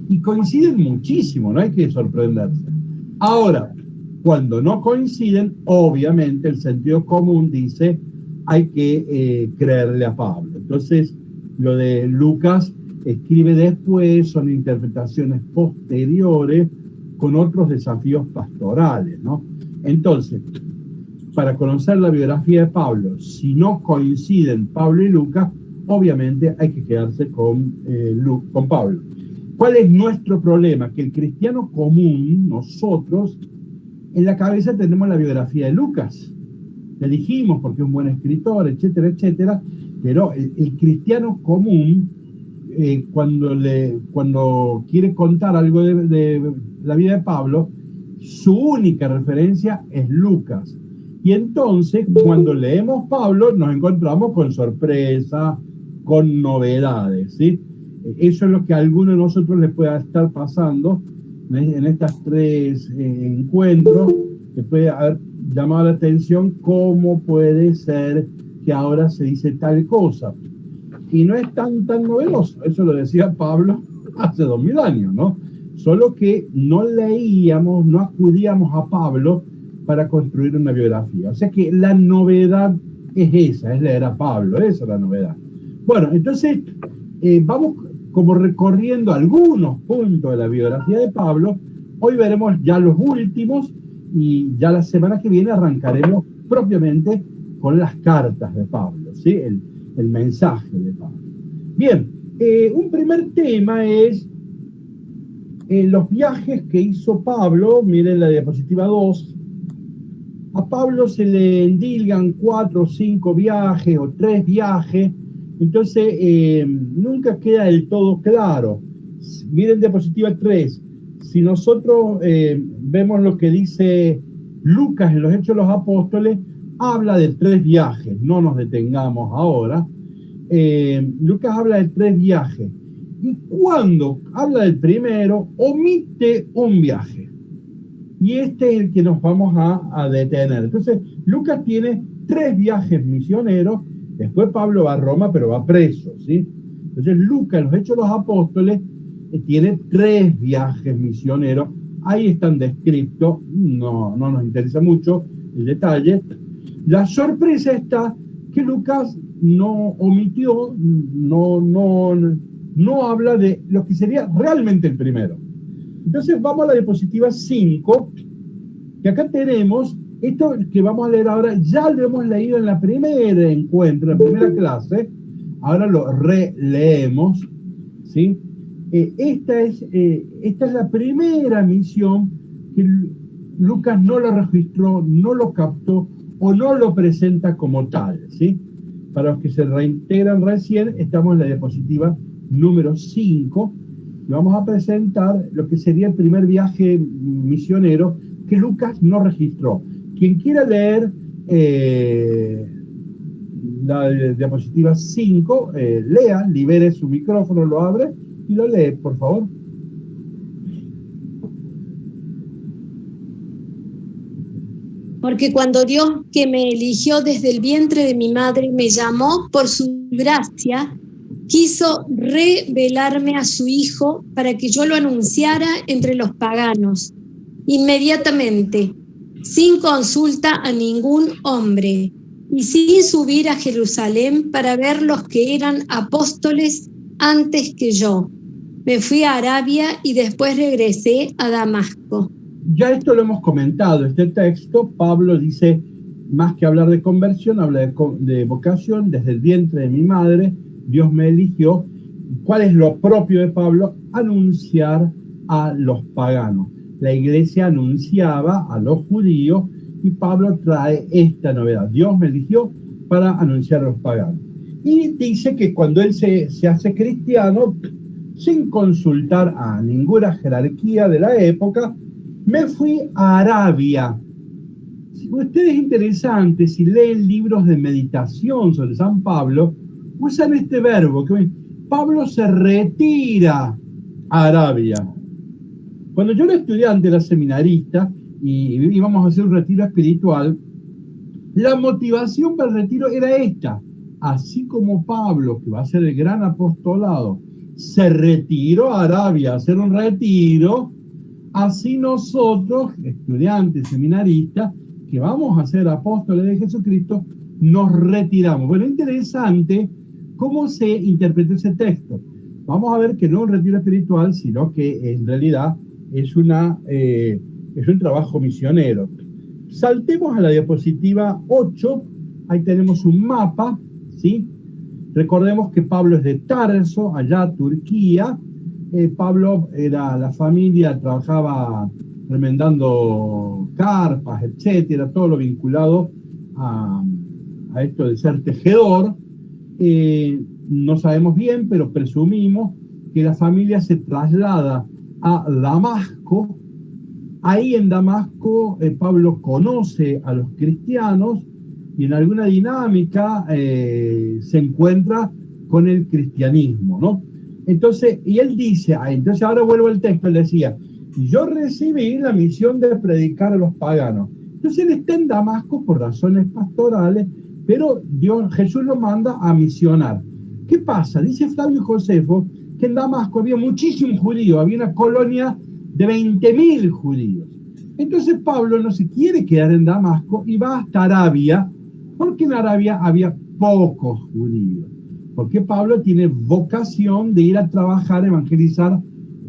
y coinciden muchísimo, no hay que sorprenderse. Ahora, cuando no coinciden, obviamente el sentido común dice hay que creerle a Pablo. Entonces, lo de Lucas escribe después, son interpretaciones posteriores con otros desafíos pastorales, ¿no? Entonces, para conocer la biografía de Pablo, si no coinciden Pablo y Lucas, obviamente hay que quedarse con Pablo. ¿Cuál es nuestro problema? Que el cristiano común, nosotros, en la cabeza tenemos la biografía de Lucas. Le dijimos porque es un buen escritor, etcétera, etcétera, pero el cristiano común, cuando quiere contar algo de la vida de Pablo, su única referencia es Lucas. Y entonces, cuando leemos Pablo, nos encontramos con sorpresa, con novedades, ¿sí? Eso es lo que a alguno de nosotros le pueda estar pasando en estas tres encuentros. Le puede haber llamado la atención cómo puede ser que ahora se dice tal cosa. Y no es tan novedoso. Eso lo decía Pablo hace 2000 años, ¿no? Solo que no leíamos, no acudíamos a Pablo para construir una biografía. O sea que la novedad es esa, es leer a Pablo, esa es la novedad. Bueno, entonces vamos como recorriendo algunos puntos de la biografía de Pablo. Hoy veremos ya los últimos y ya la semana que viene arrancaremos propiamente con las cartas de Pablo, ¿sí? El mensaje de Pablo. Bien, un primer tema es los viajes que hizo Pablo. Miren la diapositiva 2. A Pablo se le endilgan 4 o 5 viajes o 3 viajes, entonces nunca queda del todo claro. Miren diapositiva 3. Si nosotros vemos lo que dice Lucas en los Hechos de los Apóstoles, habla de 3 viajes, no nos detengamos ahora. Lucas habla de 3 viajes, y cuando habla del primero, omite un viaje. Y este es el que nos vamos a detener. Entonces, Lucas tiene 3 viajes misioneros. Después Pablo va a Roma, pero va preso, ¿sí? Entonces, Lucas, en los Hechos de los Apóstoles, tiene 3 viajes misioneros. Ahí están descritos. No nos interesa mucho el detalle. La sorpresa está que Lucas no omitió, no habla de lo que sería realmente el primero. Entonces vamos a la diapositiva 5, que acá tenemos esto que vamos a leer ahora. Ya lo hemos leído en la primera encuentro, en la primera clase. Ahora lo releemos, ¿sí? Esta es la primera misión que Lucas no lo registró, no lo captó o no lo presenta como tal, ¿sí? Para los que se reintegran recién, estamos en la diapositiva número 5. Y vamos a presentar lo que sería el primer viaje misionero que Lucas no registró. Quien quiera leer la diapositiva 5, lea, libere su micrófono, lo abre y lo lee, por favor. Porque cuando Dios, que me eligió desde el vientre de mi madre, me llamó por su gracia, quiso revelarme a su Hijo para que yo lo anunciara entre los paganos, inmediatamente, sin consulta a ningún hombre, y sin subir a Jerusalén para ver los que eran apóstoles antes que yo. Me fui a Arabia y después regresé a Damasco. Ya esto lo hemos comentado, este texto. Pablo dice, más que hablar de conversión, habla de vocación. Desde el vientre de mi madre, Dios me eligió. ¿Cuál es lo propio de Pablo? Anunciar a los paganos. La iglesia anunciaba a los judíos y Pablo trae esta novedad. Dios me eligió para anunciar a los paganos. Y dice que cuando él se hace cristiano, sin consultar a ninguna jerarquía de la época, me fui a Arabia. Si ustedes interesantes, si leen libros de meditación sobre San Pablo, usan este verbo, que Pablo se retira a Arabia. Cuando yo era estudiante, era seminarista, y íbamos a hacer un retiro espiritual, la motivación para el retiro era esta. Así como Pablo, que va a ser el gran apostolado, se retiró a Arabia a hacer un retiro. Así nosotros, estudiantes, seminaristas, que vamos a ser apóstoles de Jesucristo, nos retiramos. Bueno, interesante cómo se interpreta ese texto. Vamos a ver que no es un retiro espiritual, sino que en realidad es un trabajo misionero. Saltemos a la diapositiva 8. Ahí tenemos un mapa, ¿sí? Recordemos que Pablo es de Tarso, allá Turquía. Pablo la familia trabajaba remendando carpas, etcétera, todo lo vinculado a esto de ser tejedor. No sabemos bien, pero presumimos que la familia se traslada a Damasco. Ahí en Damasco Pablo conoce a los cristianos y en alguna dinámica se encuentra con el cristianismo, ¿no? Entonces, y él dice, entonces ahora vuelvo al texto, él decía, yo recibí la misión de predicar a los paganos. Entonces él está en Damasco por razones pastorales, pero Jesús lo manda a misionar. ¿Qué pasa? Dice Flavio Josefo que en Damasco había muchísimos judíos, había una colonia de 20.000 judíos. Entonces Pablo no se quiere quedar en Damasco y va hasta Arabia, porque en Arabia había pocos judíos. Porque Pablo tiene vocación de ir a trabajar, evangelizar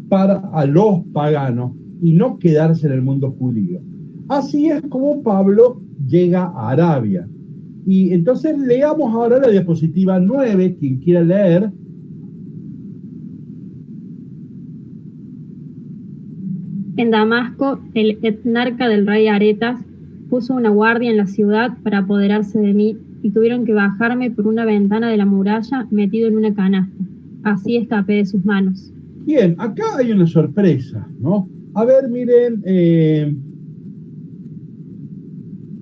a los paganos y no quedarse en el mundo judío. Así es como Pablo llega a Arabia. Y entonces leamos ahora la diapositiva 9, quien quiera leer. En Damasco, el etnarca del rey Aretas puso una guardia en la ciudad para apoderarse de mí y tuvieron que bajarme por una ventana de la muralla metido en una canasta. Así escapé de sus manos. Bien, acá hay una sorpresa, ¿no? A ver, miren,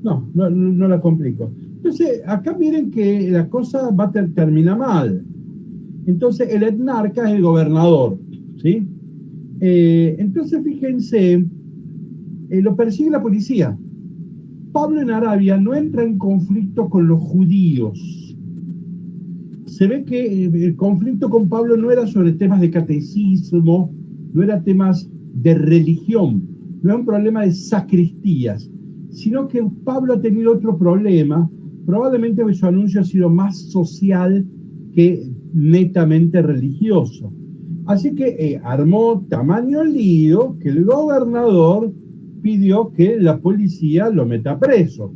no la complico. Entonces, acá miren que la cosa termina mal. Entonces, el etnarca es el gobernador, ¿sí? Entonces, fíjense, lo persigue la policía. Pablo en Arabia no entra en conflicto con los judíos. Se ve que el conflicto con Pablo no era sobre temas de catecismo, no era temas de religión, no era un problema de sacristías, sino que Pablo ha tenido otro problema. Probablemente su anuncio ha sido más social que netamente religioso. Así que armó tamaño lío que el gobernador pidió que la policía lo meta preso.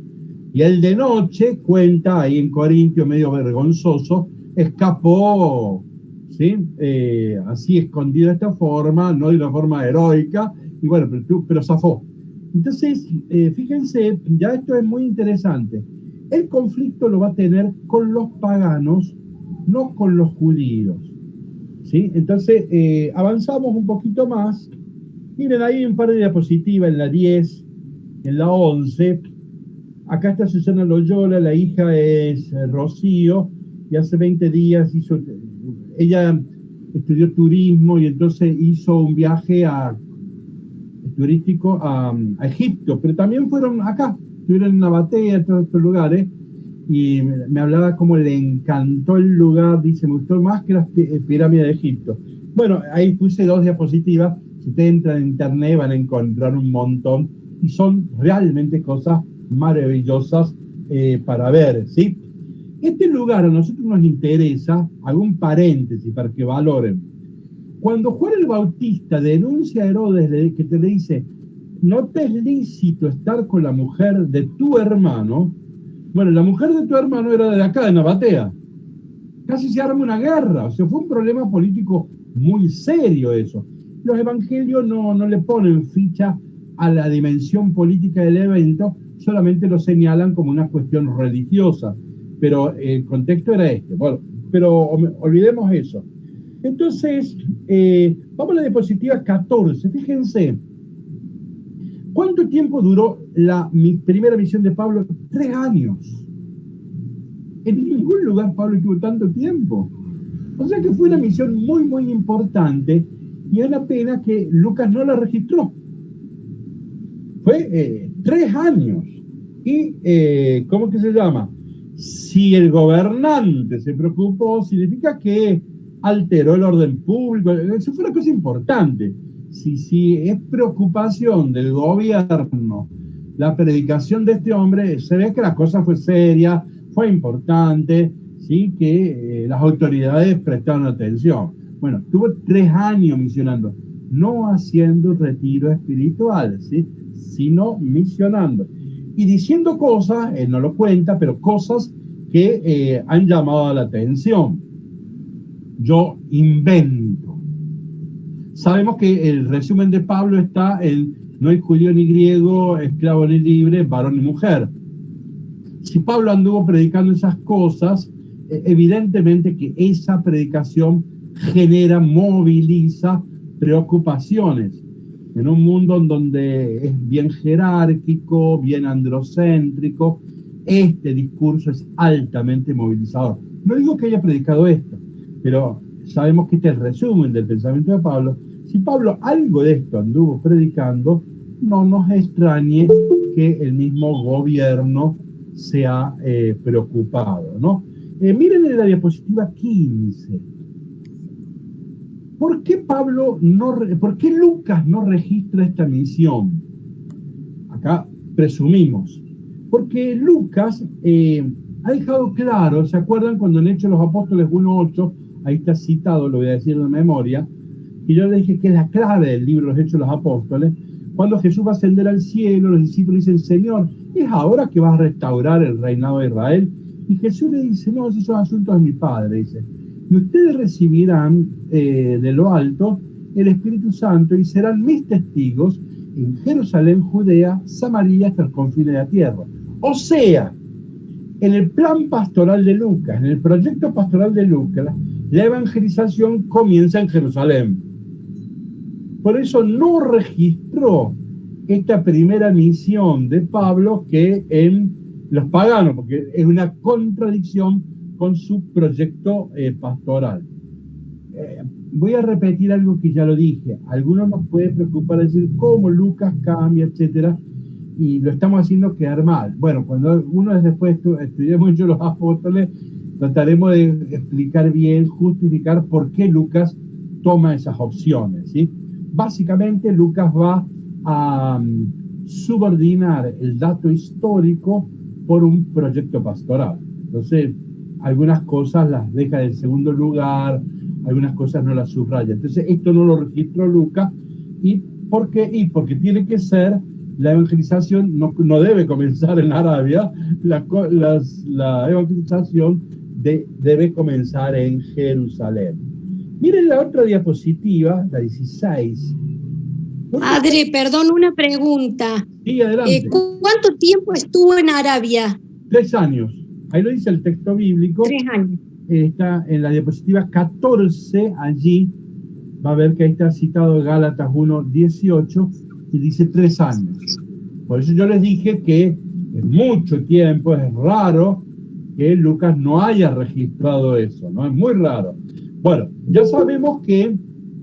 Y él de noche, cuenta ahí en Corintio, medio vergonzoso, escapó, ¿sí? Así escondido de esta forma, no de una forma heroica, y bueno, pero zafó. Entonces, fíjense, ya esto es muy interesante. El conflicto lo va a tener con los paganos, no con los judíos, ¿sí? Entonces, avanzamos un poquito más. Miren, ahí un par de diapositivas en la 10, en la 11. Acá está Susana Loyola, la hija es Rocío, y hace 20 días ella estudió turismo y entonces hizo un viaje turístico a Egipto, pero también fueron acá, estuvieron en Nabatea, en todos estos lugares, y me hablaba cómo le encantó el lugar, dice, me gustó más que las pirámides de Egipto. Bueno, ahí puse 2 diapositivas, si ustedes entran en internet van a encontrar un montón, y son realmente cosas maravillosas para ver, ¿sí? Este lugar a nosotros nos interesa, hago un paréntesis para que valoren. Cuando Juan el Bautista denuncia a Herodes que te le dice, no te es lícito estar con la mujer de tu hermano, bueno, la mujer de tu hermano era de acá, de Nabatea. Casi se arma una guerra, o sea, fue un problema político muy serio eso. Los evangelios no le ponen ficha a la dimensión política del evento, solamente lo señalan como una cuestión religiosa, pero el contexto era este. Bueno, pero olvidemos eso. Entonces, vamos a la diapositiva 14. Fíjense, ¿cuánto tiempo duró mi primera misión de Pablo? 3 años. En ningún lugar Pablo tuvo tanto tiempo. O sea que fue una misión muy, muy importante y es una pena que Lucas no la registró. Fue 3 años. Y, ¿cómo que se llama? Si el gobernante se preocupó, significa que alteró el orden público, eso fue una cosa importante. Si es preocupación del gobierno la predicación de este hombre, se ve que la cosa fue seria, fue importante, ¿sí? Que las autoridades prestaron atención. Bueno, estuvo 3 años misionando, no haciendo retiros espirituales, ¿sí? Sino misionando. Y diciendo cosas, él no lo cuenta, pero cosas que han llamado la atención. Yo invento. Sabemos que el resumen de Pablo está en no hay judío ni griego, esclavo ni libre, varón ni mujer. Si Pablo anduvo predicando esas cosas, evidentemente que esa predicación genera, moviliza preocupaciones. En un mundo en donde es bien jerárquico, bien androcéntrico, este discurso es altamente movilizador. No digo que haya predicado esto, pero sabemos que este es el resumen del pensamiento de Pablo. Si Pablo algo de esto anduvo predicando, no nos extrañe que el mismo gobierno se ha preocupado, ¿no? Miren en la diapositiva 15. ¿Por qué por qué Lucas no registra esta misión? Acá presumimos. Porque Lucas ha dejado claro, ¿se acuerdan cuando en Hechos de los Apóstoles 1:8, ahí está citado, lo voy a decir de memoria, y yo le dije que es la clave del libro Los Hechos de los Apóstoles, cuando Jesús va a ascender al cielo, los discípulos dicen, Señor, ¿es ahora que vas a restaurar el reinado de Israel? Y Jesús le dice, no, esos son asuntos de mi Padre, dice. Y ustedes recibirán de lo alto el Espíritu Santo y serán mis testigos en Jerusalén, Judea, Samaria, hasta el confines de la tierra. O sea, en el plan pastoral de Lucas, en el proyecto pastoral de Lucas, la evangelización comienza en Jerusalén. Por eso no registró esta primera misión de Pablo que en los paganos, porque es una contradicción con su proyecto pastoral. Voy a repetir algo que ya lo dije. Algunos nos puede preocupar decir cómo Lucas cambia, etcétera, y lo estamos haciendo quedar mal. Bueno, cuando uno después estudiemos mucho los apóstoles, trataremos de explicar bien, justificar por qué Lucas toma esas opciones, ¿sí? Básicamente, Lucas va a subordinar el dato histórico por un proyecto pastoral. Entonces, algunas cosas las deja en segundo lugar, algunas cosas no las subraya. Entonces, esto no lo registró Lucas. ¿Y por qué? Y porque tiene que ser, la evangelización no debe comenzar en Arabia, la evangelización debe comenzar en Jerusalén. Miren la otra diapositiva, la 16. Padre, perdón, una pregunta. Sí, adelante. ¿Cuánto tiempo estuvo en Arabia? 3 años. Ahí lo dice el texto bíblico. 3 años. Está en la diapositiva 14, allí va a ver que ahí está citado Gálatas 1:18 y dice 3 años. Por eso yo les dije que es mucho tiempo, es raro que Lucas no haya registrado eso, ¿no? Es muy raro. Bueno, ya sabemos que...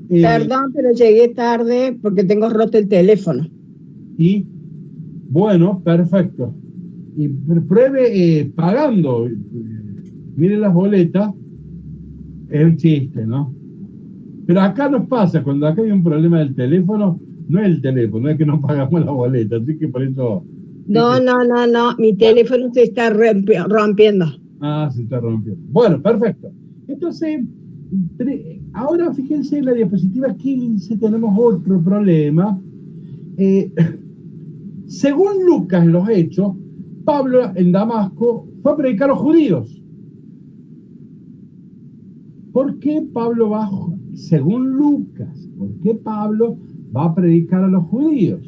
Perdón, pero llegué tarde porque tengo roto el teléfono. Y, bueno, perfecto. Y pruebe pagando. Miren las boletas. Es un chiste, ¿no? Pero acá nos pasa, cuando acá hay un problema del teléfono, no es el teléfono, es que no pagamos la boleta, así que por eso... No, mi teléfono se está rompiendo. Ah, se está rompiendo. Bueno, perfecto. Entonces, ahora fíjense en la diapositiva 15, tenemos otro problema. Según Lucas en los Hechos, Pablo en Damasco fue a predicar a los judíos. ¿Por qué Pablo va, según Lucas, por qué Pablo va a predicar a los judíos?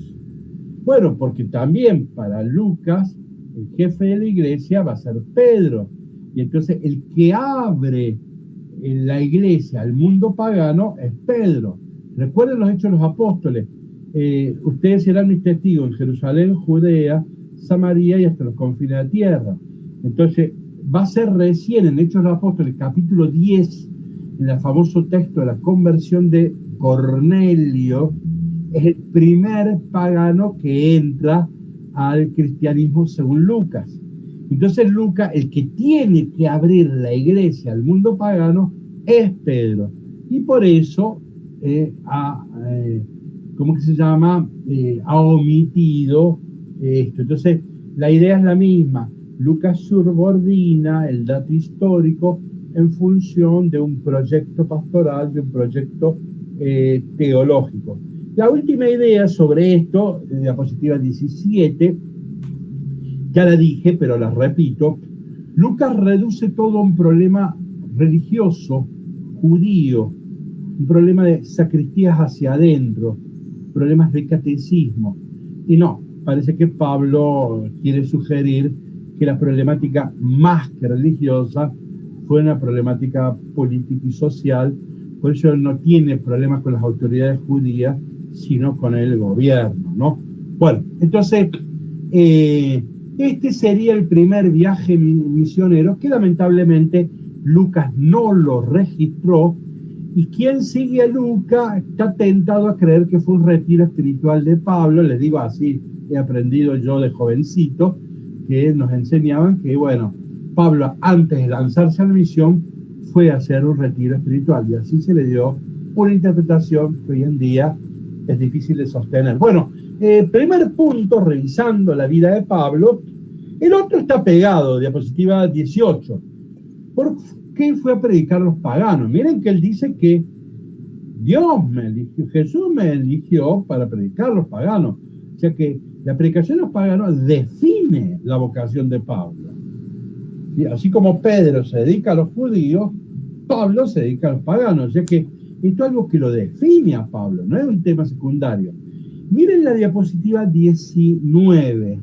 Bueno, porque también para Lucas, el jefe de la iglesia va a ser Pedro. Y entonces el que abre en la iglesia al mundo pagano es Pedro. Recuerden los Hechos de los Apóstoles. Ustedes serán mis testigos en Jerusalén, Judea, Samaria y hasta los confines de la tierra. Entonces, va a ser recién en Hechos de los Apóstoles, capítulo 10, en el famoso texto de la conversión de Cornelio, es el primer pagano que entra al cristianismo según Lucas. Entonces Lucas, el que tiene que abrir la iglesia al mundo pagano, es Pedro. Y por eso ¿cómo que se llama? Ha omitido esto. Entonces, la idea es la misma. Lucas subordina el dato histórico en función de un proyecto pastoral, de un proyecto teológico. La última idea sobre esto, diapositiva 17, ya la dije, pero la repito. Lucas reduce todo a un problema religioso, judío, un problema de sacristías hacia adentro, problemas de catecismo. Y no, parece que Pablo quiere sugerir que la problemática más que religiosa fue una problemática política y social, por eso no tiene problemas con las autoridades judías, sino con el gobierno, ¿no? Bueno, entonces, este sería el primer viaje misionero que lamentablemente Lucas no lo registró, y quien sigue a Lucas está tentado a creer que fue un retiro espiritual de Pablo. Les digo así, he aprendido yo de jovencito, que nos enseñaban que, bueno, Pablo antes de lanzarse a la misión fue a hacer un retiro espiritual, y así se le dio una interpretación que hoy en día es difícil de sostener. Bueno, primer punto, revisando la vida de Pablo. El otro está pegado, diapositiva 18. ¿Por qué fue a predicar a los paganos? Miren que él dice que Dios me eligió, Jesús me eligió para predicar a los paganos. O sea que la predicación a los paganos define la vocación de Pablo. ¿Sí? Así como Pedro se dedica a los judíos, Pablo se dedica a los paganos. O sea que esto es algo que lo define a Pablo, no es un tema secundario. Miren la diapositiva 19.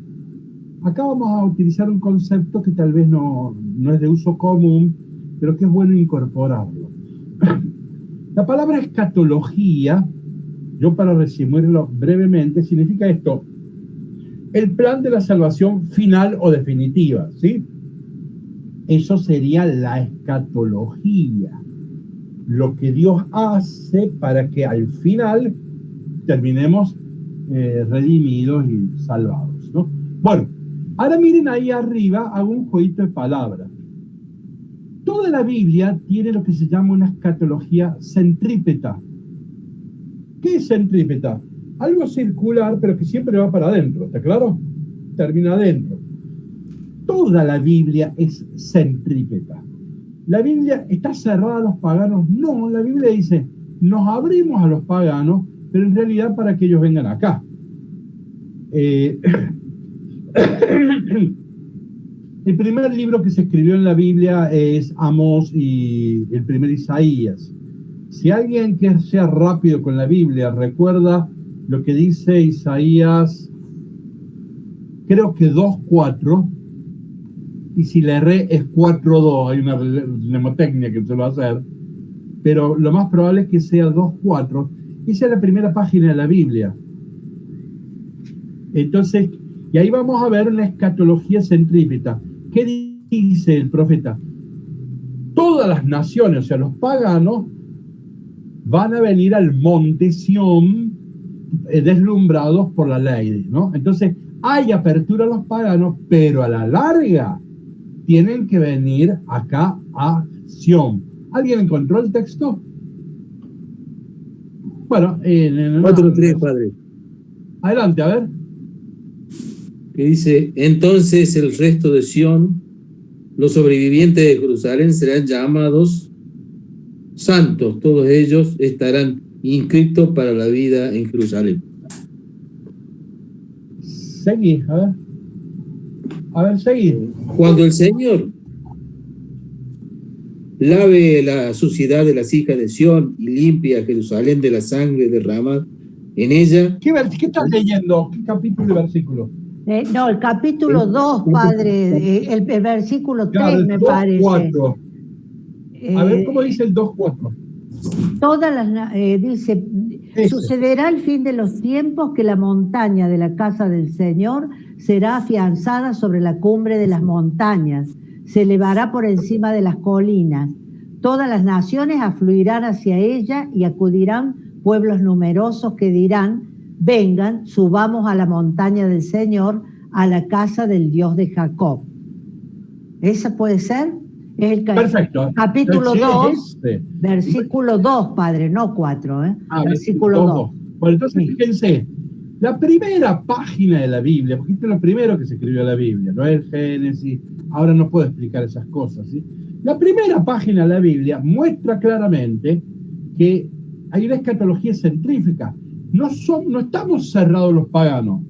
Acá vamos a utilizar un concepto que tal vez no es de uso común, pero que es bueno incorporarlo. La palabra escatología, yo para resumirlo brevemente, significa esto: el plan de la salvación final o definitiva, ¿sí? Eso sería la escatología, lo que Dios hace para que al final terminemos redimidos y salvados, ¿no? Bueno, ahora miren ahí arriba, hago un jueguito de palabras. Toda la Biblia tiene lo que se llama una escatología centrípeta. ¿Qué es centrípeta? Algo circular, pero que siempre va para adentro, ¿está claro? Termina adentro. Toda la Biblia es centrípeta. ¿La Biblia está cerrada a los paganos? No, la Biblia dice, nos abrimos a los paganos, pero en realidad para que ellos vengan acá. El primer libro que se escribió en la Biblia es Amós y el primer Isaías. Si alguien que sea rápido con la Biblia recuerda lo que dice Isaías, creo que 2:4, y si le erré es 4:2, hay una mnemotecnia que se va a hacer, pero lo más probable es que sea 2:4. Esa es la primera página de la Biblia. Entonces, y ahí vamos a ver una escatología centrípeta. ¿Qué dice el profeta? Todas las naciones, o sea, los paganos, van a venir al monte Sión deslumbrados por la ley, ¿no? Entonces, hay apertura a los paganos, pero a la larga tienen que venir acá a Sión. ¿Alguien encontró el texto? Bueno, 4:3, padre. Adelante, a ver. Que dice, entonces el resto de Sión, los sobrevivientes de Jerusalén, serán llamados santos. Todos ellos estarán inscritos para la vida en Jerusalén. Seguí, a ver. A ver, seguí. Cuando el Señor lave la suciedad de las hijas de Sión y limpie a Jerusalén de la sangre derramada en ella. ¿Qué estás leyendo? ¿Qué capítulo y versículo? No, el capítulo 2, padre, el versículo 3, claro, me 2, parece. 4. A ver, ¿cómo dice el 2:4? Dice, sucederá el fin de los tiempos que la montaña de la casa del Señor será afianzada sobre la cumbre de las montañas, se elevará por encima de las colinas. Todas las naciones afluirán hacia ella y acudirán pueblos numerosos que dirán, vengan, subamos a la montaña del Señor, a la casa del Dios de Jacob. ¿Esa puede ser? Es el Perfecto. capítulo Entonces, 2, versículo 2, padre, no 4, ¿eh? Ah, Versículo 2. Bueno, entonces Sí. fíjense, la primera página de la Biblia, porque esto es lo primero que se escribió en la Biblia, no es el Génesis, ahora no puedo explicar esas cosas, ¿sí? La primera página de la Biblia muestra claramente que hay una escatología centrífuga. No estamos cerrados los paganos.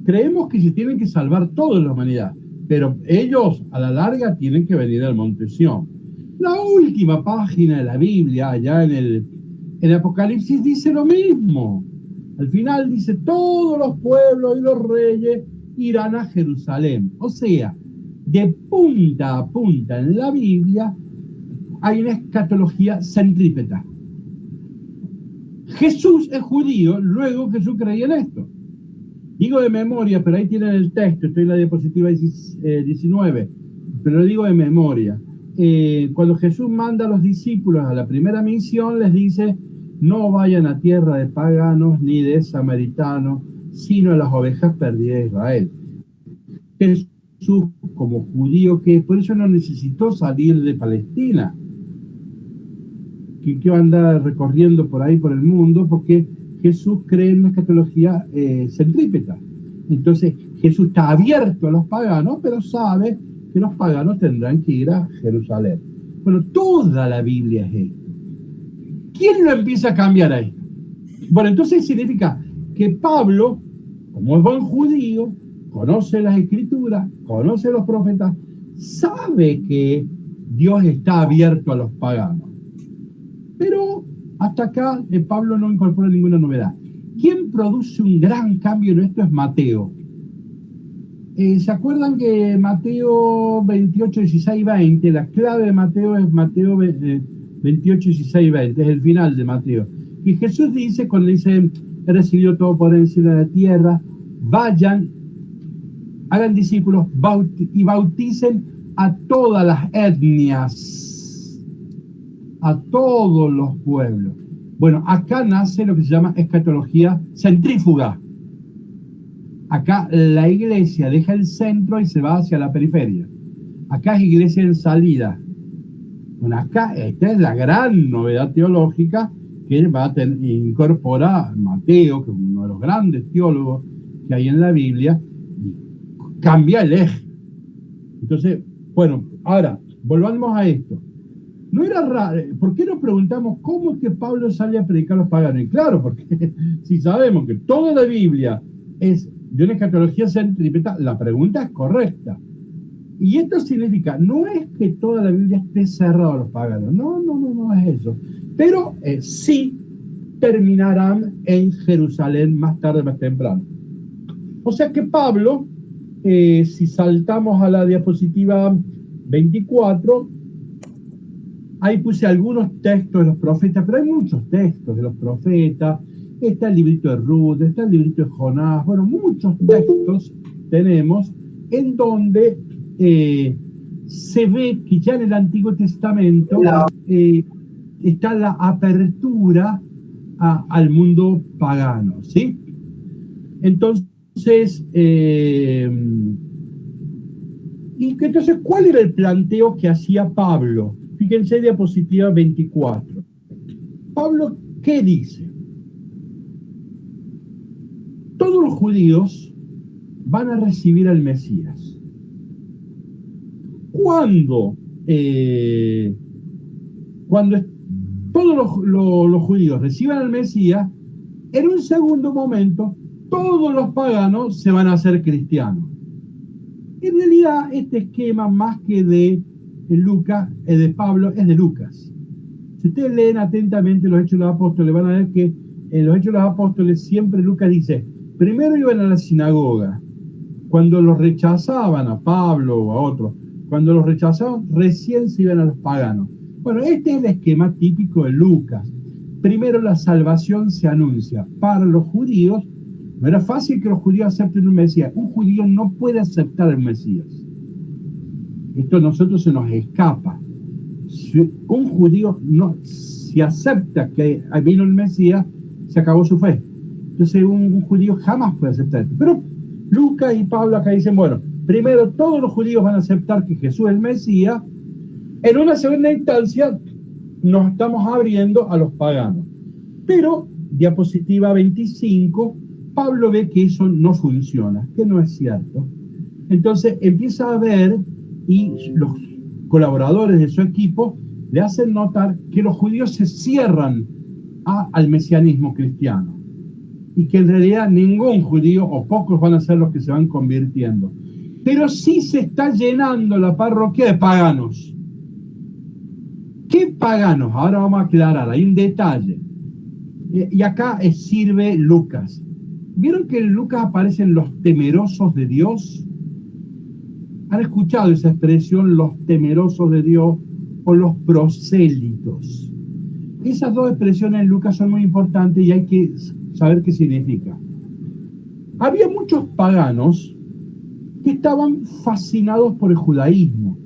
Creemos que se tienen que salvar toda la humanidad, pero ellos a la larga tienen que venir al monte Sión. La última página de la Biblia, allá en el Apocalipsis, dice lo mismo. Al final dice, todos los pueblos y los reyes irán a Jerusalén. O sea, de punta a punta en la Biblia hay una escatología centrípeta. Jesús es judío, luego Jesús creía en esto. Digo de memoria, pero ahí tienen el texto, estoy en la diapositiva 19, pero lo digo de memoria. Cuando Jesús manda a los discípulos a la primera misión, les dice, no vayan a tierra de paganos ni de samaritanos, sino a las ovejas perdidas de Israel. Jesús, como judío que es, por eso no necesitó salir de Palestina, que va a andar recorriendo por ahí, por el mundo, porque Jesús cree en una escatología centrípeta. Entonces, Jesús está abierto a los paganos, pero sabe que los paganos tendrán que ir a Jerusalén. Bueno, toda la Biblia es esto. ¿Quién lo empieza a cambiar a esto? Bueno, entonces significa que Pablo, como es buen judío, conoce las escrituras, conoce los profetas, sabe que Dios está abierto a los paganos. Pero hasta acá Pablo no incorpora ninguna novedad. ¿Quién produce un gran cambio en esto? Es Mateo. ¿Se acuerdan que Mateo 28, 16, 20, la clave de Mateo es Mateo 28, 16, 20, es el final de Mateo? Y Jesús dice, cuando dice, he recibido todo por encima de la tierra, vayan, hagan discípulos y bauticen a todas las etnias, a todos los pueblos. Bueno, acá nace lo que se llama escatología centrífuga. Acá la iglesia deja el centro y se va hacia la periferia. Acá es iglesia en salida. Bueno, acá esta es la gran novedad teológica que va a incorporar Mateo, que es uno de los grandes teólogos que hay en la Biblia, y cambia el eje. Entonces, bueno, ahora, volvamos a esto. No era raro, ¿por qué nos preguntamos cómo es que Pablo sale a predicar a los paganos? Y claro, porque si sabemos que toda la Biblia es de una escatología centrípeta, la pregunta es correcta. Y esto significa, no es que toda la Biblia esté cerrada a los paganos, no es eso. Pero sí terminarán en Jerusalén más tarde, más temprano. O sea que Pablo, si saltamos a la diapositiva 24, ahí puse algunos textos de los profetas, pero hay muchos textos de los profetas. Está el librito de Ruth, está el librito de Jonás, bueno, muchos textos tenemos en donde se ve que ya en el Antiguo Testamento está la apertura al mundo pagano, ¿sí? Entonces, entonces, ¿cuál era el planteo que hacía Pablo? Fíjense, diapositiva 24. Pablo, ¿qué dice? Todos los judíos van a recibir al Mesías. Cuando todos los judíos reciban al Mesías, en un segundo momento, todos los paganos se van a hacer cristianos. En realidad, este esquema, más que de Lucas, de Pablo, es de Lucas. Si ustedes leen atentamente los Hechos de los Apóstoles, van a ver que en los Hechos de los Apóstoles siempre Lucas dice, primero iban a la sinagoga, cuando los rechazaban a Pablo o a otros, cuando los rechazaban, recién se iban a los paganos. Bueno, este es el esquema típico de Lucas. Primero la salvación se anuncia para los judíos. No era fácil que los judíos acepten un Mesías. Un judío no puede aceptar el Mesías. Esto a nosotros se nos escapa. Si un judío si acepta que vino el Mesías, se acabó su fe. Entonces un judío jamás puede aceptar esto. Pero Lucas y Pablo acá dicen, bueno, Primero, todos los judíos van a aceptar que Jesús es el Mesías. En una segunda instancia, nos estamos abriendo a los paganos. Pero, diapositiva 25, Pablo ve que eso no funciona, que no es cierto. Entonces empieza a ver, y los colaboradores de su equipo le hacen notar que los judíos se cierran al mesianismo cristiano y que en realidad ningún judío o pocos van a ser los que se van convirtiendo. Pero sí se está llenando la parroquia de paganos. ¿Qué paganos? Ahora vamos a aclarar, hay un detalle. Y acá sirve Lucas. ¿Vieron que en Lucas aparecen los temerosos de Dios? ¿Han escuchado esa expresión, los temerosos de Dios o los prosélitos? Esas dos expresiones en Lucas son muy importantes y hay que saber qué significa. Había muchos paganos que estaban fascinados por el judaísmo.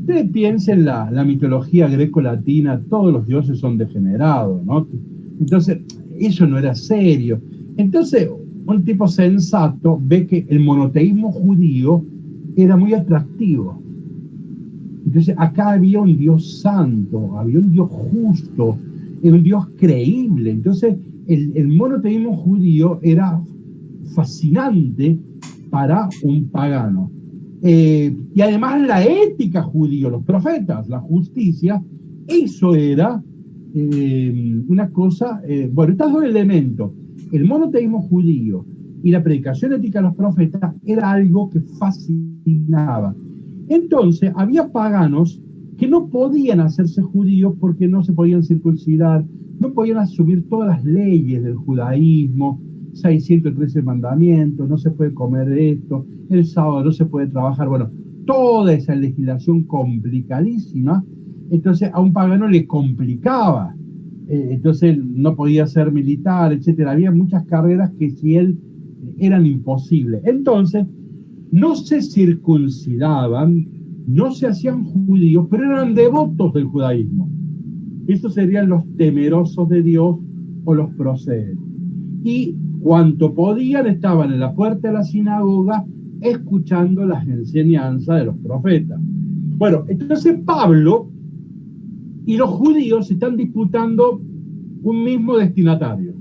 Ustedes piensen en la mitología greco-latina, todos los dioses son degenerados, ¿no? Entonces, eso no era serio. Entonces, un tipo sensato ve que el monoteísmo judío era muy atractivo. Entonces, acá había un Dios santo, había un Dios justo, un Dios creíble. Entonces, el monoteísmo judío era fascinante para un pagano. Y además la ética judía, los profetas, la justicia, eso era una cosa, bueno, estos dos elementos, el monoteísmo judío y la predicación ética de los profetas, era algo que fascinaba. Entonces, había paganos que no podían hacerse judíos porque no se podían circuncidar, no podían asumir todas las leyes del judaísmo, 613 mandamientos, no se puede comer esto, el sábado no se puede trabajar, bueno, toda esa legislación complicadísima. Entonces a un pagano le complicaba, entonces no podía ser militar, etcétera. Había muchas carreras que si él eran imposibles. Entonces no se circuncidaban, no se hacían judíos, pero eran devotos del judaísmo. Estos serían los temerosos de Dios o los prosélitos. Y cuanto podían estaban en la puerta de la sinagoga escuchando las enseñanzas de los profetas. Bueno, entonces Pablo y los judíos están disputando un mismo destinatario.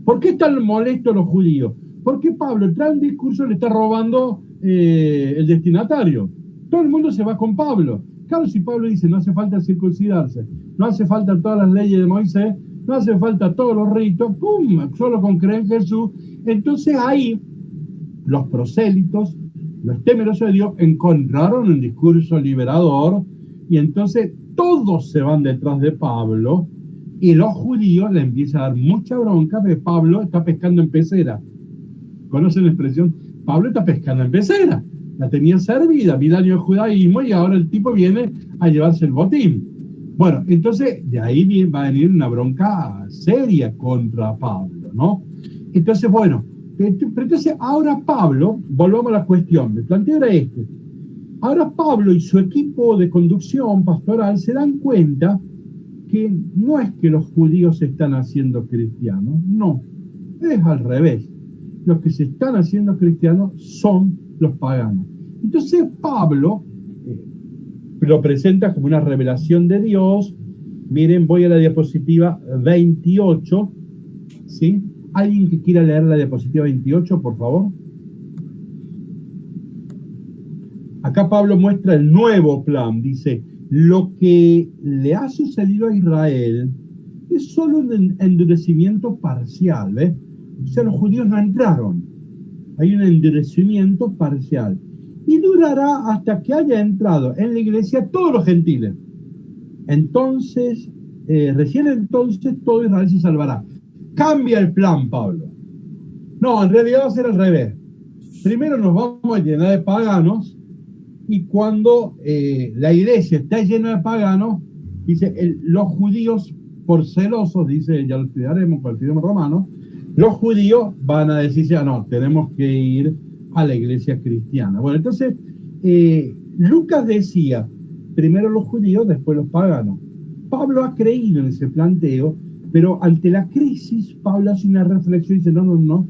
¿Por qué están molestos los judíos? Porque Pablo, en el discurso, le está robando el destinatario. Todo el mundo se va con Pablo. Claro, si Pablo dice no hace falta circuncidarse, no hace falta todas las leyes de Moisés, no hace falta todos los ritos, ¡pum!, solo con creer en Jesús. Entonces ahí los prosélitos, los temerosos de Dios, encontraron un discurso liberador y entonces todos se van detrás de Pablo y los judíos le empiezan a dar mucha bronca porque Pablo está pescando en pecera. ¿Conocen la expresión? Pablo está pescando en pecera. La tenía servida, 1000 años de judaísmo y ahora el tipo viene a llevarse el botín. Bueno, entonces de ahí va a venir una bronca seria contra Pablo, ¿no? Entonces, bueno, pero entonces ahora Pablo, volvamos a la cuestión, el planteo era este. Ahora Pablo y su equipo de conducción pastoral se dan cuenta que no es que los judíos se están haciendo cristianos, no, es al revés. Los que se están haciendo cristianos son los paganos. Entonces Pablo lo presenta como una revelación de Dios. Miren, voy a la diapositiva 28, ¿sí? ¿Alguien que quiera leer la diapositiva 28, por favor? Acá Pablo muestra el nuevo plan. Dice, lo que le ha sucedido a Israel es solo un endurecimiento parcial, ¿ves? O sea, los judíos no entraron. Hay un endurecimiento parcial. Y durará hasta que haya entrado en la iglesia todos los gentiles. Entonces, recién entonces todo Israel se salvará. Cambia el plan, Pablo. No, en realidad va a ser al revés. Primero nos vamos a llenar de paganos y cuando la iglesia está llena de paganos, dice, los judíos por celosos, dice, ya lo estudiaremos con el idioma romano, los judíos van a decir, no, tenemos que ir a la iglesia cristiana. Bueno, entonces, Lucas decía, primero los judíos, después los paganos. Pablo ha creído en ese planteo, pero ante la crisis, Pablo hace una reflexión y dice, no,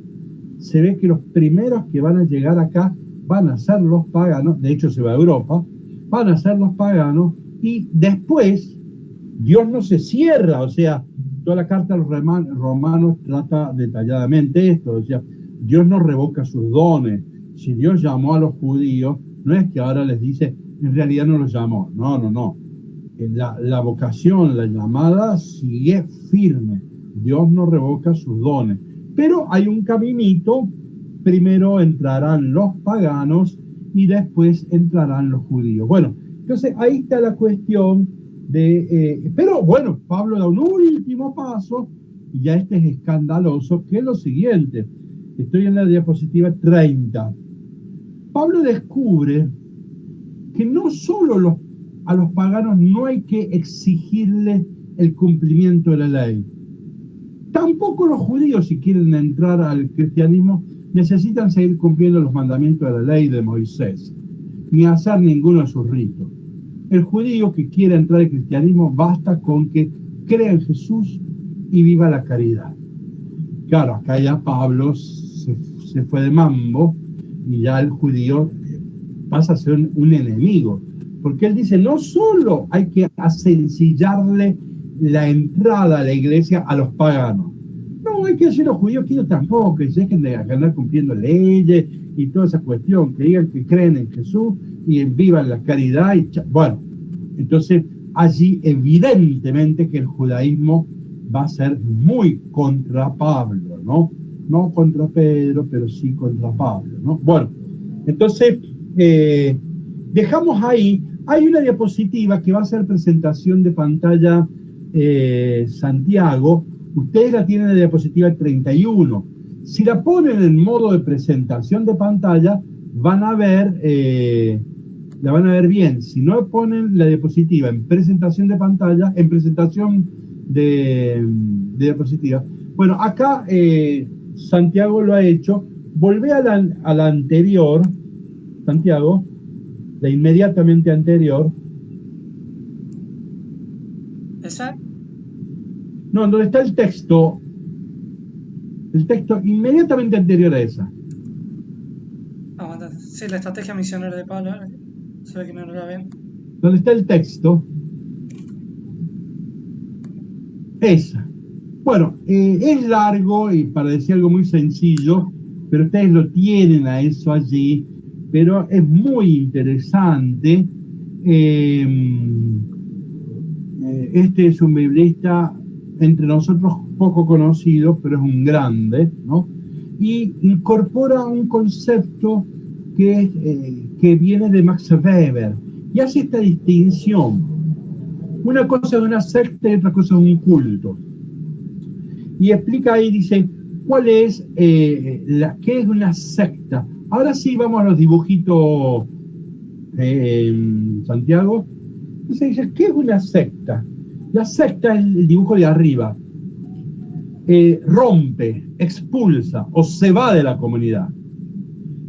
se ve que los primeros que van a llegar acá van a ser los paganos, de hecho se va a Europa, van a ser los paganos, y después Dios no se cierra, o sea, toda la carta a los romanos trata detalladamente esto, o sea, Dios no revoca sus dones. Si Dios llamó a los judíos, no es que ahora les dice, en realidad no los llamó, no. La vocación, la llamada sigue firme. Dios no revoca sus dones. Pero hay un caminito, primero entrarán los paganos y después entrarán los judíos. Bueno, entonces ahí está la cuestión de... pero bueno, Pablo da un último paso, y ya este es escandaloso, que es lo siguiente. Estoy en la diapositiva 30. Pablo descubre que no solo a los paganos no hay que exigirles el cumplimiento de la ley. Tampoco los judíos, si quieren entrar al cristianismo, necesitan seguir cumpliendo los mandamientos de la ley de Moisés, ni hacer ninguno de sus ritos. El judío que quiera entrar al cristianismo basta con que crea en Jesús y viva la caridad. Claro, acá ya Pablo se fue de mambo y ya el judío pasa a ser un enemigo. Porque él dice, no solo hay que asencillarle la entrada a la iglesia a los paganos. No, hay que hacer los judíos que ellos tampoco, que dejen de andar cumpliendo leyes y toda esa cuestión, que digan que creen en Jesús y vivan la caridad. Bueno, entonces allí evidentemente que el judaísmo va a ser muy contra Pablo, ¿no? No contra Pedro, pero sí contra Pablo, ¿no? Bueno, entonces dejamos ahí. Hay una diapositiva que va a ser presentación de pantalla Santiago. Ustedes la tienen en la diapositiva 31. Si la ponen en modo de presentación de pantalla, van a ver, la van a ver bien. Si no ponen la diapositiva en presentación de pantalla, en presentación de diapositiva. Bueno, acá Santiago lo ha hecho. Volvé a la anterior, Santiago, la inmediatamente anterior. ¿Esa? No, donde está el texto inmediatamente anterior a esa. Aguanta. Sí, la estrategia misionera de Pablo. Se ve que no la ven. Donde está el texto. Esa. Bueno, es largo y para decir algo muy sencillo, pero ustedes lo tienen a eso allí, pero es muy interesante. Este es un biblista entre nosotros poco conocido, pero es un grande, ¿no? Y incorpora un concepto que viene de Max Weber y hace esta distinción. Una cosa es una secta y otra cosa es un culto. Y explica ahí, dice, ¿cuál es qué es una secta? Ahora sí vamos a los dibujitos, Santiago. Entonces dice, ¿qué es una secta? La secta es el dibujo de arriba. Rompe, expulsa o se va de la comunidad.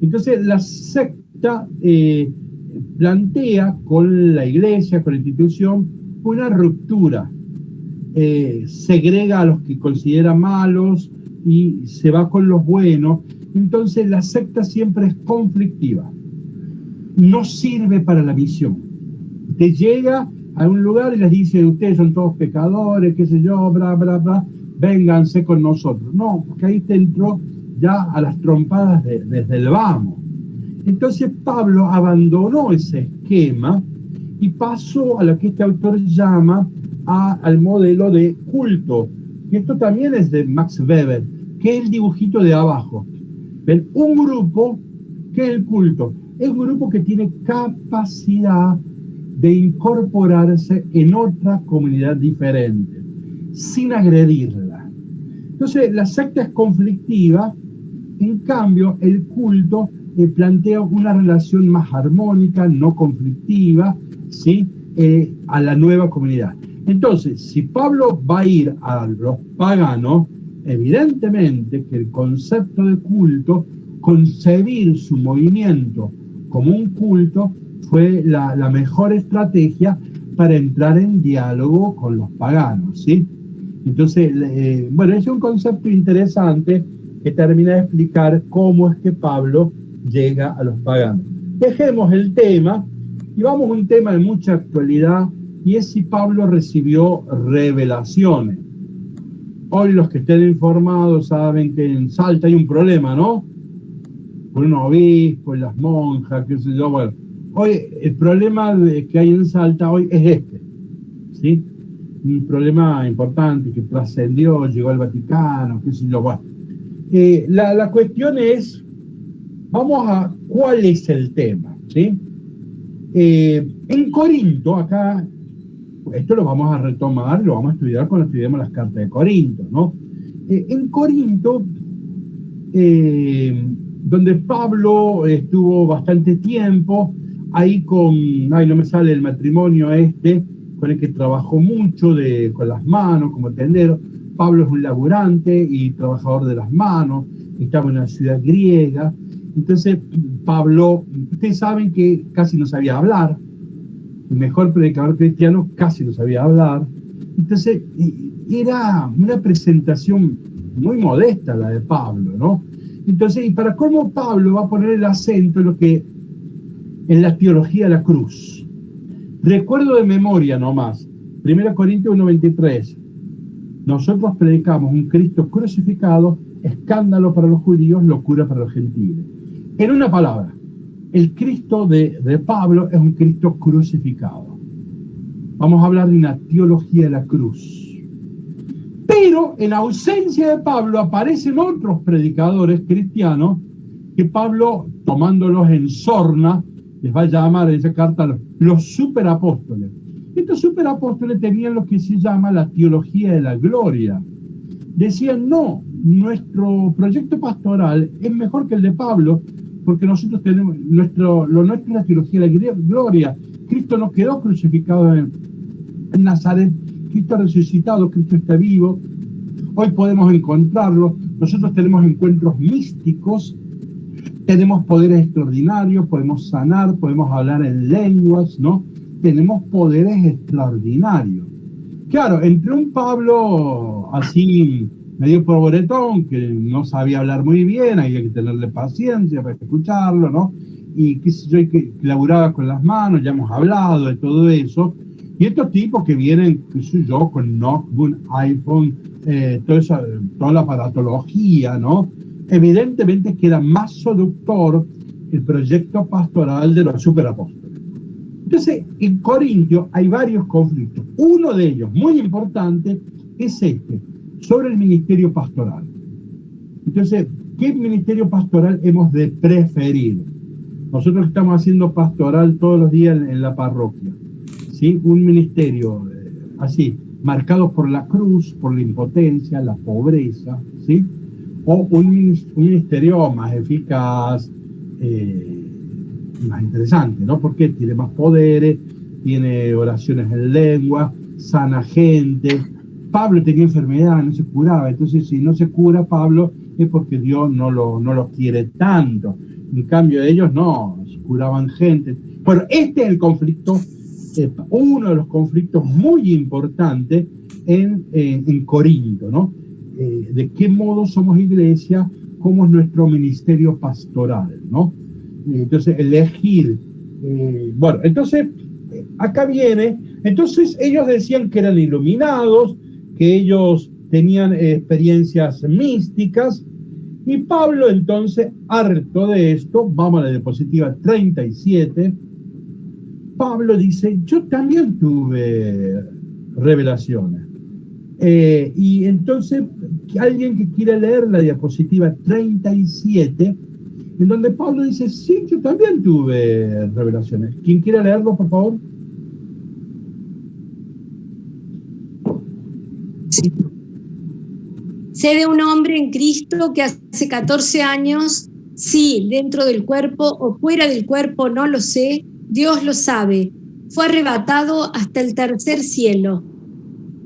Entonces la secta plantea con la iglesia, con la institución, una ruptura. Segrega a los que considera malos y se va con los buenos. Entonces la secta siempre es conflictiva. No sirve para la misión. Usted llega a un lugar y les dice, ustedes son todos pecadores, qué sé yo, bla, bla, bla, vénganse con nosotros. No, porque ahí te entró ya a las trompadas desde el vamos. Entonces Pablo abandonó ese esquema y pasó a lo que este autor llama al modelo de culto. Y esto también es de Max Weber, que es el dibujito de abajo. ¿Ven? Un grupo, que es el culto, es un grupo que tiene capacidad de incorporarse en otra comunidad diferente, sin agredirla. Entonces, la secta es conflictiva, en cambio, el culto plantea una relación más armónica, no conflictiva, ¿sí? A la nueva comunidad. Entonces, si Pablo va a ir a los paganos, evidentemente que el concepto de culto, concebir su movimiento como un culto, fue la mejor estrategia para entrar en diálogo con los paganos, ¿sí? Entonces, bueno, es un concepto interesante que termina de explicar cómo es que Pablo llega a los paganos. Dejemos el tema y vamos a un tema de mucha actualidad, y es si Pablo recibió revelaciones. Hoy los que estén informados saben que en Salta hay un problema, ¿no? Con un obispo y las monjas, qué sé yo. Bueno, hoy el problema que hay en Salta hoy es este, ¿sí? Un problema importante que trascendió, llegó al Vaticano, qué sé yo. Bueno, la cuestión es, vamos a cuál es el tema, ¿sí? En Corinto, acá, esto lo vamos a retomar, lo vamos a estudiar cuando estudiemos las cartas de Corinto, ¿no? En Corinto, donde Pablo estuvo bastante tiempo, ahí no me sale el matrimonio con el que trabajó mucho con las manos, como tendero. Pablo es un laburante y trabajador de las manos, estaba en una ciudad griega. Entonces, Pablo, ustedes saben que casi no sabía hablar, el mejor predicador cristiano casi no sabía hablar. Entonces, era una presentación muy modesta la de Pablo, ¿no? Entonces, y para cómo Pablo va a poner el acento en la teología de la cruz. Recuerdo de memoria nomás, 1 Corintios 1:23. Nosotros predicamos un Cristo crucificado, escándalo para los judíos, locura para los gentiles. En una palabra, el Cristo de Pablo es un Cristo crucificado. Vamos a hablar de una teología de la cruz. Pero en ausencia de Pablo aparecen otros predicadores cristianos que Pablo, tomándolos en sorna, les va a llamar en esa carta los superapóstoles. Estos superapóstoles tenían lo que se llama la teología de la gloria. Decían, no, nuestro proyecto pastoral es mejor que el de Pablo, porque nosotros tenemos, lo nuestro es la teología de la gloria. Cristo no quedó crucificado en Nazaret, Cristo ha resucitado, Cristo está vivo, hoy podemos encontrarlo, nosotros tenemos encuentros místicos, tenemos poderes extraordinarios, podemos sanar, podemos hablar en lenguas, ¿no? Tenemos poderes extraordinarios. Claro, entre un Pablo así medio pobretón, que no sabía hablar muy bien, había que tenerle paciencia para escucharlo, ¿no? Y qué sé yo, que laburaba con las manos, ya hemos hablado de todo eso. Y estos tipos que vienen, qué sé yo, con notebook, iPhone, toda la aparatología, ¿no? Evidentemente que era más seductor el proyecto pastoral de los superapóstoles. Entonces, en Corintio hay varios conflictos. Uno de ellos, muy importante, es sobre el ministerio pastoral. Entonces, ¿qué ministerio pastoral hemos de preferir? Nosotros estamos haciendo pastoral todos los días en la parroquia, ¿sí? Un ministerio así, marcado por la cruz, por la impotencia, la pobreza, ¿sí? O un ministerio más eficaz, más interesante, ¿no? Porque tiene más poderes, tiene oraciones en lengua, sana gente. Pablo tenía enfermedad, no se curaba, entonces si no se cura Pablo es porque Dios no lo quiere tanto. En cambio ellos no, curaban gente. Bueno, este es el conflicto, uno de los conflictos muy importantes en Corinto, ¿no? De qué modo somos iglesia, cómo es nuestro ministerio pastoral, ¿no? Entonces, elegir. Bueno, entonces, acá viene. Entonces, ellos decían que eran iluminados, que ellos tenían experiencias místicas. Y Pablo, entonces, harto de esto, vamos a la diapositiva 37. Pablo dice: yo también tuve revelaciones. Y entonces, alguien que quiera leer la diapositiva 37, en donde Pablo dice: sí, yo también tuve revelaciones. ¿Quién quiera leerlo, por favor? Sí. Sé de un hombre en Cristo que hace 14 años, sí, dentro del cuerpo o fuera del cuerpo, no lo sé, Dios lo sabe, fue arrebatado hasta el tercer cielo.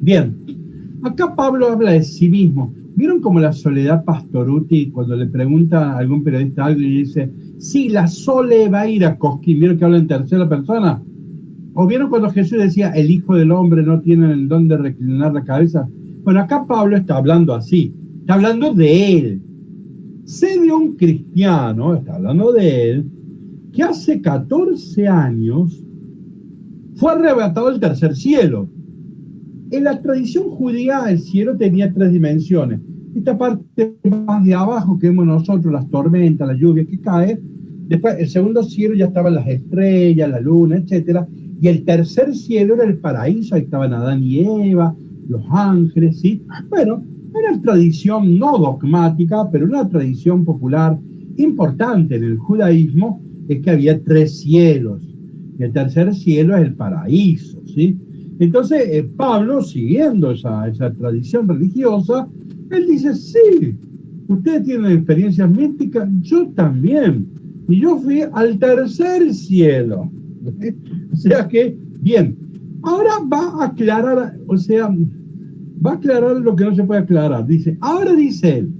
Bien, acá Pablo habla de sí mismo. ¿Vieron como la Soledad Pastoruti, cuando le pregunta a algún periodista algo y dice: sí, la Sole va a ir a Cosquín? ¿Vieron que habla en tercera persona? ¿O vieron cuando Jesús decía: el Hijo del Hombre no tiene el don de reclinar la cabeza? Bueno, acá Pablo está hablando así, está hablando de él. sé de un cristiano, está hablando de él, que hace 14 años fue arrebatado al tercer cielo. En la tradición judía el cielo tenía 3 dimensiones. Esta parte más de abajo que vemos nosotros, las tormentas, la lluvia que cae. Después el segundo cielo ya estaban las estrellas, la luna, etcétera. Y el tercer cielo era el paraíso, ahí estaban Adán y Eva, los ángeles, ¿sí? Bueno, una tradición no dogmática, pero una tradición popular importante en el judaísmo es que había 3 cielos. Y el tercer cielo es el paraíso, ¿sí? Entonces, Pablo, siguiendo esa tradición religiosa, él dice, sí, ustedes tienen experiencias místicas, yo también. Y yo fui al tercer cielo. O sea que, bien, ahora va a aclarar, va a aclarar lo que no se puede aclarar. Dice, ahora dice él,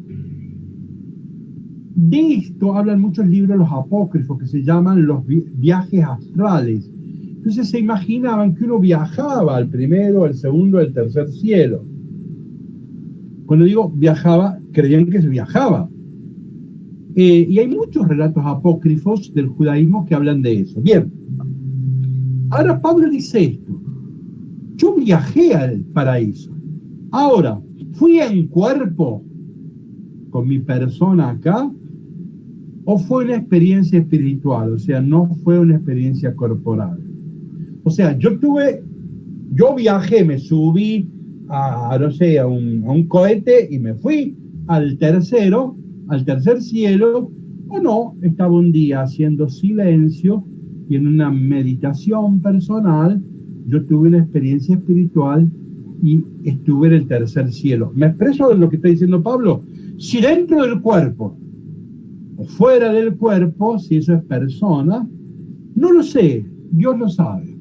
de esto hablan muchos libros, los apócrifos, que se llaman los viajes astrales. Entonces se imaginaban que uno viajaba al primero, al segundo, al tercer cielo. Cuando digo viajaba, creían que se viajaba. Y hay muchos relatos apócrifos del judaísmo que hablan de eso. Bien, ahora Pablo dice esto. Yo viajé al paraíso. Ahora, ¿fui en cuerpo con mi persona acá? ¿O fue una experiencia espiritual? O sea, no fue una experiencia corporal. O sea, yo viajé, me subí a un cohete y me fui al tercer cielo, o no, estaba un día haciendo silencio y en una meditación personal yo tuve una experiencia espiritual y estuve en el tercer cielo. ¿Me expreso de lo que está diciendo Pablo? Si dentro del cuerpo o fuera del cuerpo, si eso es persona, no lo sé, Dios lo sabe.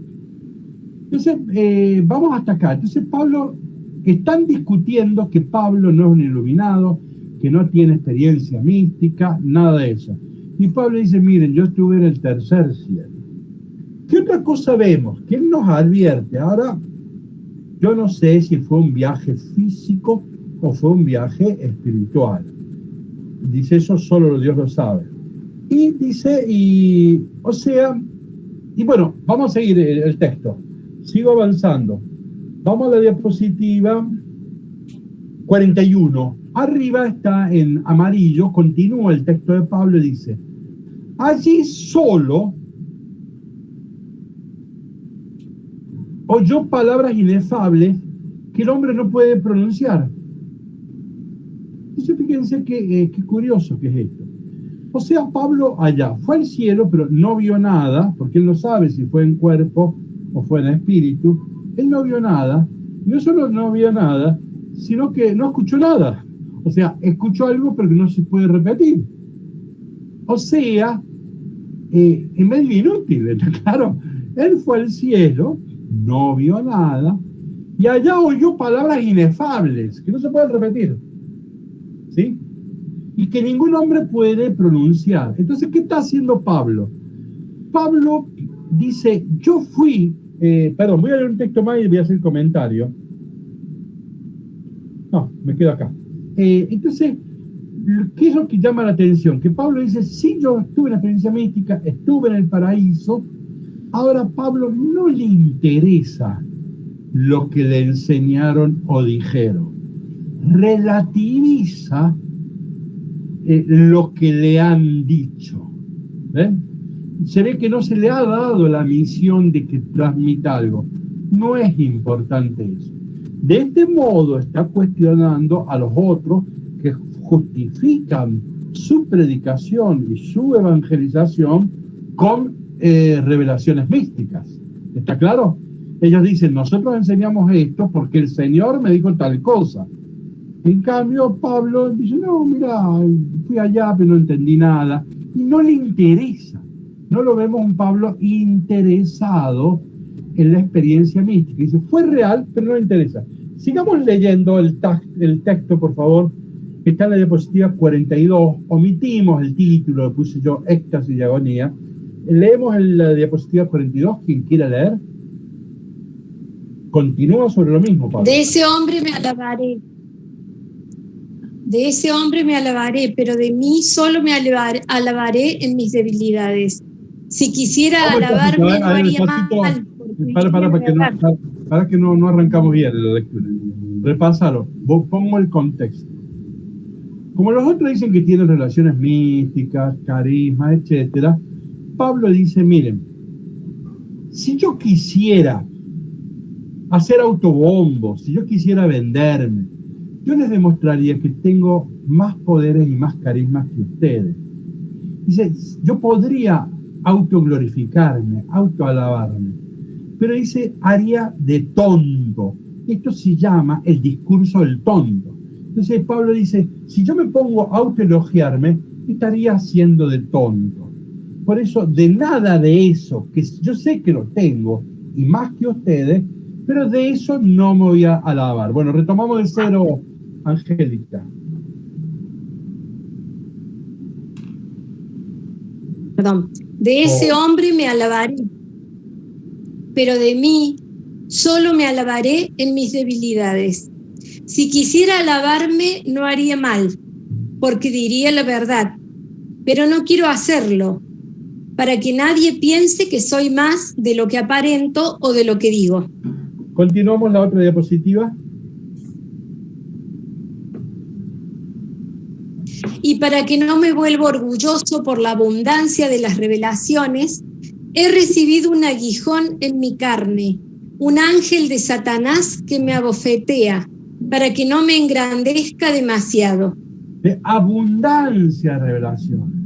Entonces, vamos hasta acá. Entonces, Pablo, están discutiendo que Pablo no es un iluminado, que no tiene experiencia mística, nada de eso. Y Pablo dice, miren, yo estuve en el tercer cielo. ¿Qué otra cosa vemos? ¿Qué nos advierte? Ahora, yo no sé si fue un viaje físico o fue un viaje espiritual. Dice, eso solo Dios lo sabe. Y dice, y bueno, vamos a seguir el texto. Sigo avanzando. Vamos a la diapositiva 41. Arriba está en amarillo, continúa el texto de Pablo y dice, allí solo oyó palabras inefables que el hombre no puede pronunciar. Entonces fíjense qué curioso que es esto. O sea, Pablo allá fue al cielo, pero no vio nada, porque él no sabe si fue en cuerpo o fue en espíritu. Él no vio nada, y no solo no vio nada, sino que no escuchó nada. O sea, escuchó algo, pero que no se puede repetir. O sea, es medio inútil, ¿está claro? Él fue al cielo, no vio nada, y allá oyó palabras inefables, que no se pueden repetir. ¿Sí? Y que ningún hombre puede pronunciar. Entonces, ¿qué está haciendo Pablo? Pablo dice, yo fui, voy a leer un texto más y voy a hacer comentario. No, me quedo acá. Entonces, ¿qué es lo que llama la atención? Que Pablo dice, sí, yo estuve en la experiencia mística, estuve en el paraíso. Ahora Pablo no le interesa lo que le enseñaron o dijeron. Relativiza lo que le han dicho. ¿Ven? Se ve que no se le ha dado la misión de que transmita algo. No es importante eso. De este modo está cuestionando a los otros que justifican su predicación y su evangelización con revelaciones místicas. ¿Está claro? Ellos dicen, nosotros enseñamos esto porque el Señor me dijo tal cosa. En cambio, Pablo dice, no, mira, fui allá pero no entendí nada. Y no le interesa. No lo vemos un Pablo interesado en la experiencia mística. Dice, fue real, pero no le interesa. Sigamos leyendo el texto, por favor, que está en la diapositiva 42. Omitimos el título, lo puse yo, éxtasis y agonía. Leemos en la diapositiva 42, quien quiera leer. Continúa sobre lo mismo, Pablo. De ese hombre me alabaré. de ese hombre me alabaré, pero de mí solo me alabaré en mis debilidades. Si quisiera Vamos despacito, alabarme, no a ver, haría despacito. mal. Porque Para que no arrancamos bien la lectura. Repásalo. Vos pongo el contexto. Como los otros dicen que tienen relaciones místicas, carisma, etcétera, Pablo dice, miren, si yo quisiera hacer autobombos, si yo quisiera venderme, yo les demostraría que tengo más poderes y más carismas que ustedes. Dice, yo podría autoglorificarme, autoalabarme, pero dice, haría de tonto. Esto se llama el discurso del tonto. Entonces Pablo dice, si yo me pongo a autoelogiarme, estaría haciendo de tonto. Por eso, de nada de eso, que yo sé que lo tengo, y más que ustedes, pero de eso no me voy a alabar. Bueno, retomamos de cero, Angélica. Perdón, de ese hombre me alabaré, pero de mí solo me alabaré en mis debilidades. Si quisiera alabarme, no haría mal, porque diría la verdad, pero no quiero hacerlo, para que nadie piense que soy más de lo que aparento o de lo que digo. Continuamos la otra diapositiva. Y para que no me vuelva orgulloso por la abundancia de las revelaciones, he recibido un aguijón en mi carne, un ángel de Satanás que me abofetea, para que no me engrandezca demasiado. De abundancia de revelación.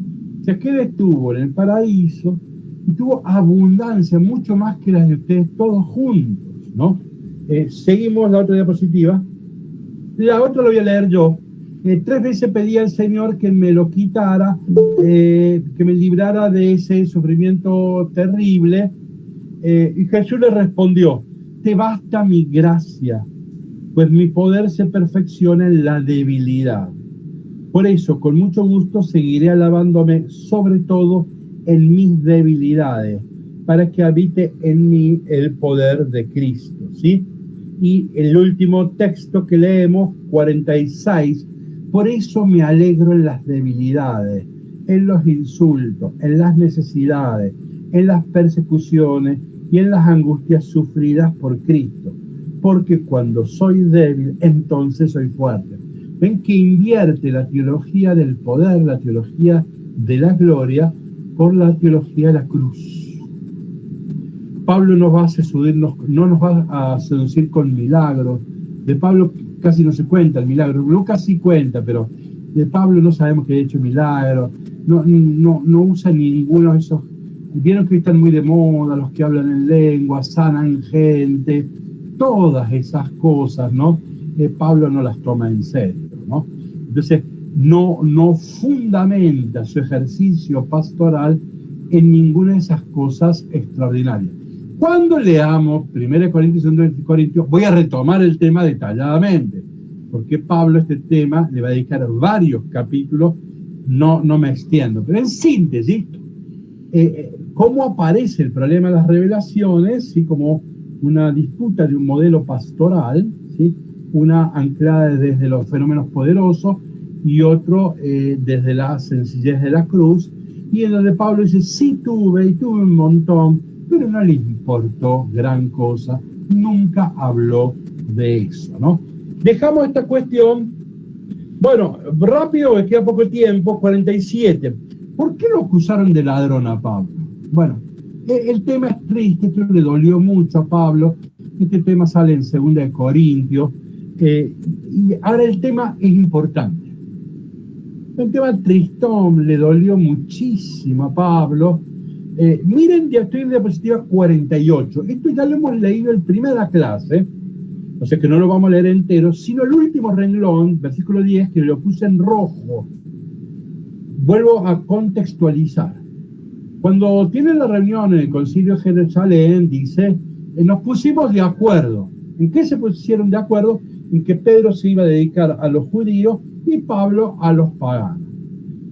O sea, que él estuvo en el paraíso y tuvo abundancia, mucho más que las de ustedes todos juntos, ¿no? Seguimos la otra diapositiva. La otra lo voy a leer yo. 3 veces pedí al Señor que me lo quitara, que me librara de ese sufrimiento terrible. Y Jesús le respondió, te basta mi gracia, pues mi poder se perfecciona en la debilidad. Por eso, con mucho gusto, seguiré alabándome, sobre todo en mis debilidades, para que habite en mí el poder de Cristo, ¿sí? Y el último texto que leemos, 46, por eso me alegro en las debilidades, en los insultos, en las necesidades, en las persecuciones y en las angustias sufridas por Cristo, porque cuando soy débil, entonces soy fuerte. Ven que invierte la teología del poder, la teología de la gloria, por la teología de la cruz. Pablo no nos va a seducir con milagros. De Pablo casi no se cuenta el milagro. Lucas sí cuenta, pero de Pablo no sabemos que ha hecho milagros. No usa ninguno de esos. Vieron que están muy de moda los que hablan en lengua, sanan gente, todas esas cosas, ¿no? Pablo no las toma en serio, ¿no? Entonces, no fundamenta su ejercicio pastoral en ninguna de esas cosas extraordinarias. Cuando leamos 1 Corintios y 2 Corintios, voy a retomar el tema detalladamente, porque Pablo este tema le va a dedicar varios capítulos, no me extiendo, pero en síntesis, cómo aparece el problema de las revelaciones, ¿sí? Como una disputa de un modelo pastoral, ¿sí? Una anclada desde los fenómenos poderosos y otro desde la sencillez de la cruz, y en donde Pablo dice, sí tuve un montón, pero no le importó gran cosa, nunca habló de eso, ¿no? Dejamos esta cuestión, bueno, rápido, que queda poco tiempo, 47. ¿Por qué lo acusaron de ladrón a Pablo? Bueno, el tema es triste, esto le dolió mucho a Pablo, este tema sale en 2 Corintios, y ahora el tema es importante. El tema tristón le dolió muchísimo a Pablo. Miren, ya estoy en diapositiva 48. Esto ya lo hemos leído en primera clase, o sea que no lo vamos a leer entero, sino el último renglón, versículo 10, que lo puse en rojo. Vuelvo a contextualizar. Cuando tienen la reunión en el Concilio de Jerusalén, dice, nos pusimos de acuerdo. ¿En qué se pusieron de acuerdo? En que Pedro se iba a dedicar a los judíos y Pablo a los paganos.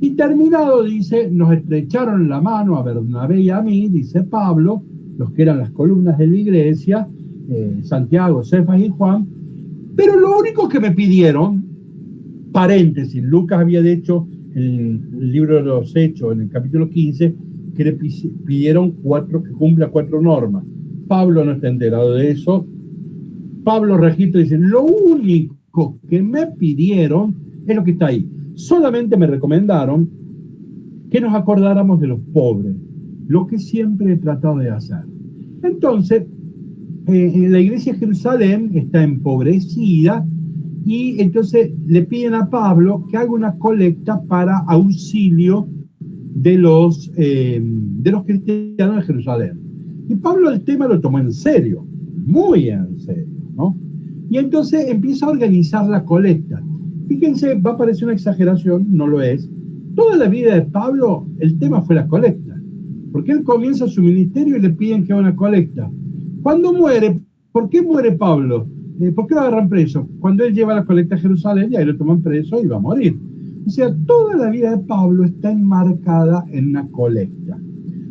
Y terminado, dice, nos estrecharon la mano a Bernabé y a mí, dice Pablo, los que eran las columnas de la iglesia, Santiago, Cefas y Juan, pero lo único que me pidieron paréntesis, Lucas había hecho en el libro de los Hechos, en el capítulo 15, que le pidieron que cumpla 4 normas. Pablo no está enterado de eso. Pablo registra y dice, lo único que me pidieron es lo que está ahí. Solamente me recomendaron que nos acordáramos de los pobres, lo que siempre he tratado de hacer. Entonces, la iglesia de Jerusalén está empobrecida y entonces le piden a Pablo que haga una colecta para auxilio de los cristianos de Jerusalén. Y Pablo el tema lo tomó en serio, muy en serio, ¿no? Y entonces empieza a organizar la colecta. Fíjense, va a parecer una exageración, no lo es. Toda la vida de Pablo, el tema fue la colecta. Porque él comienza su ministerio y le piden que haga una colecta. Cuando muere, ¿por qué muere Pablo? ¿Por qué lo agarran preso? Cuando él lleva la colecta a Jerusalén y ahí lo toman preso y va a morir. O sea, toda la vida de Pablo está enmarcada en una colecta.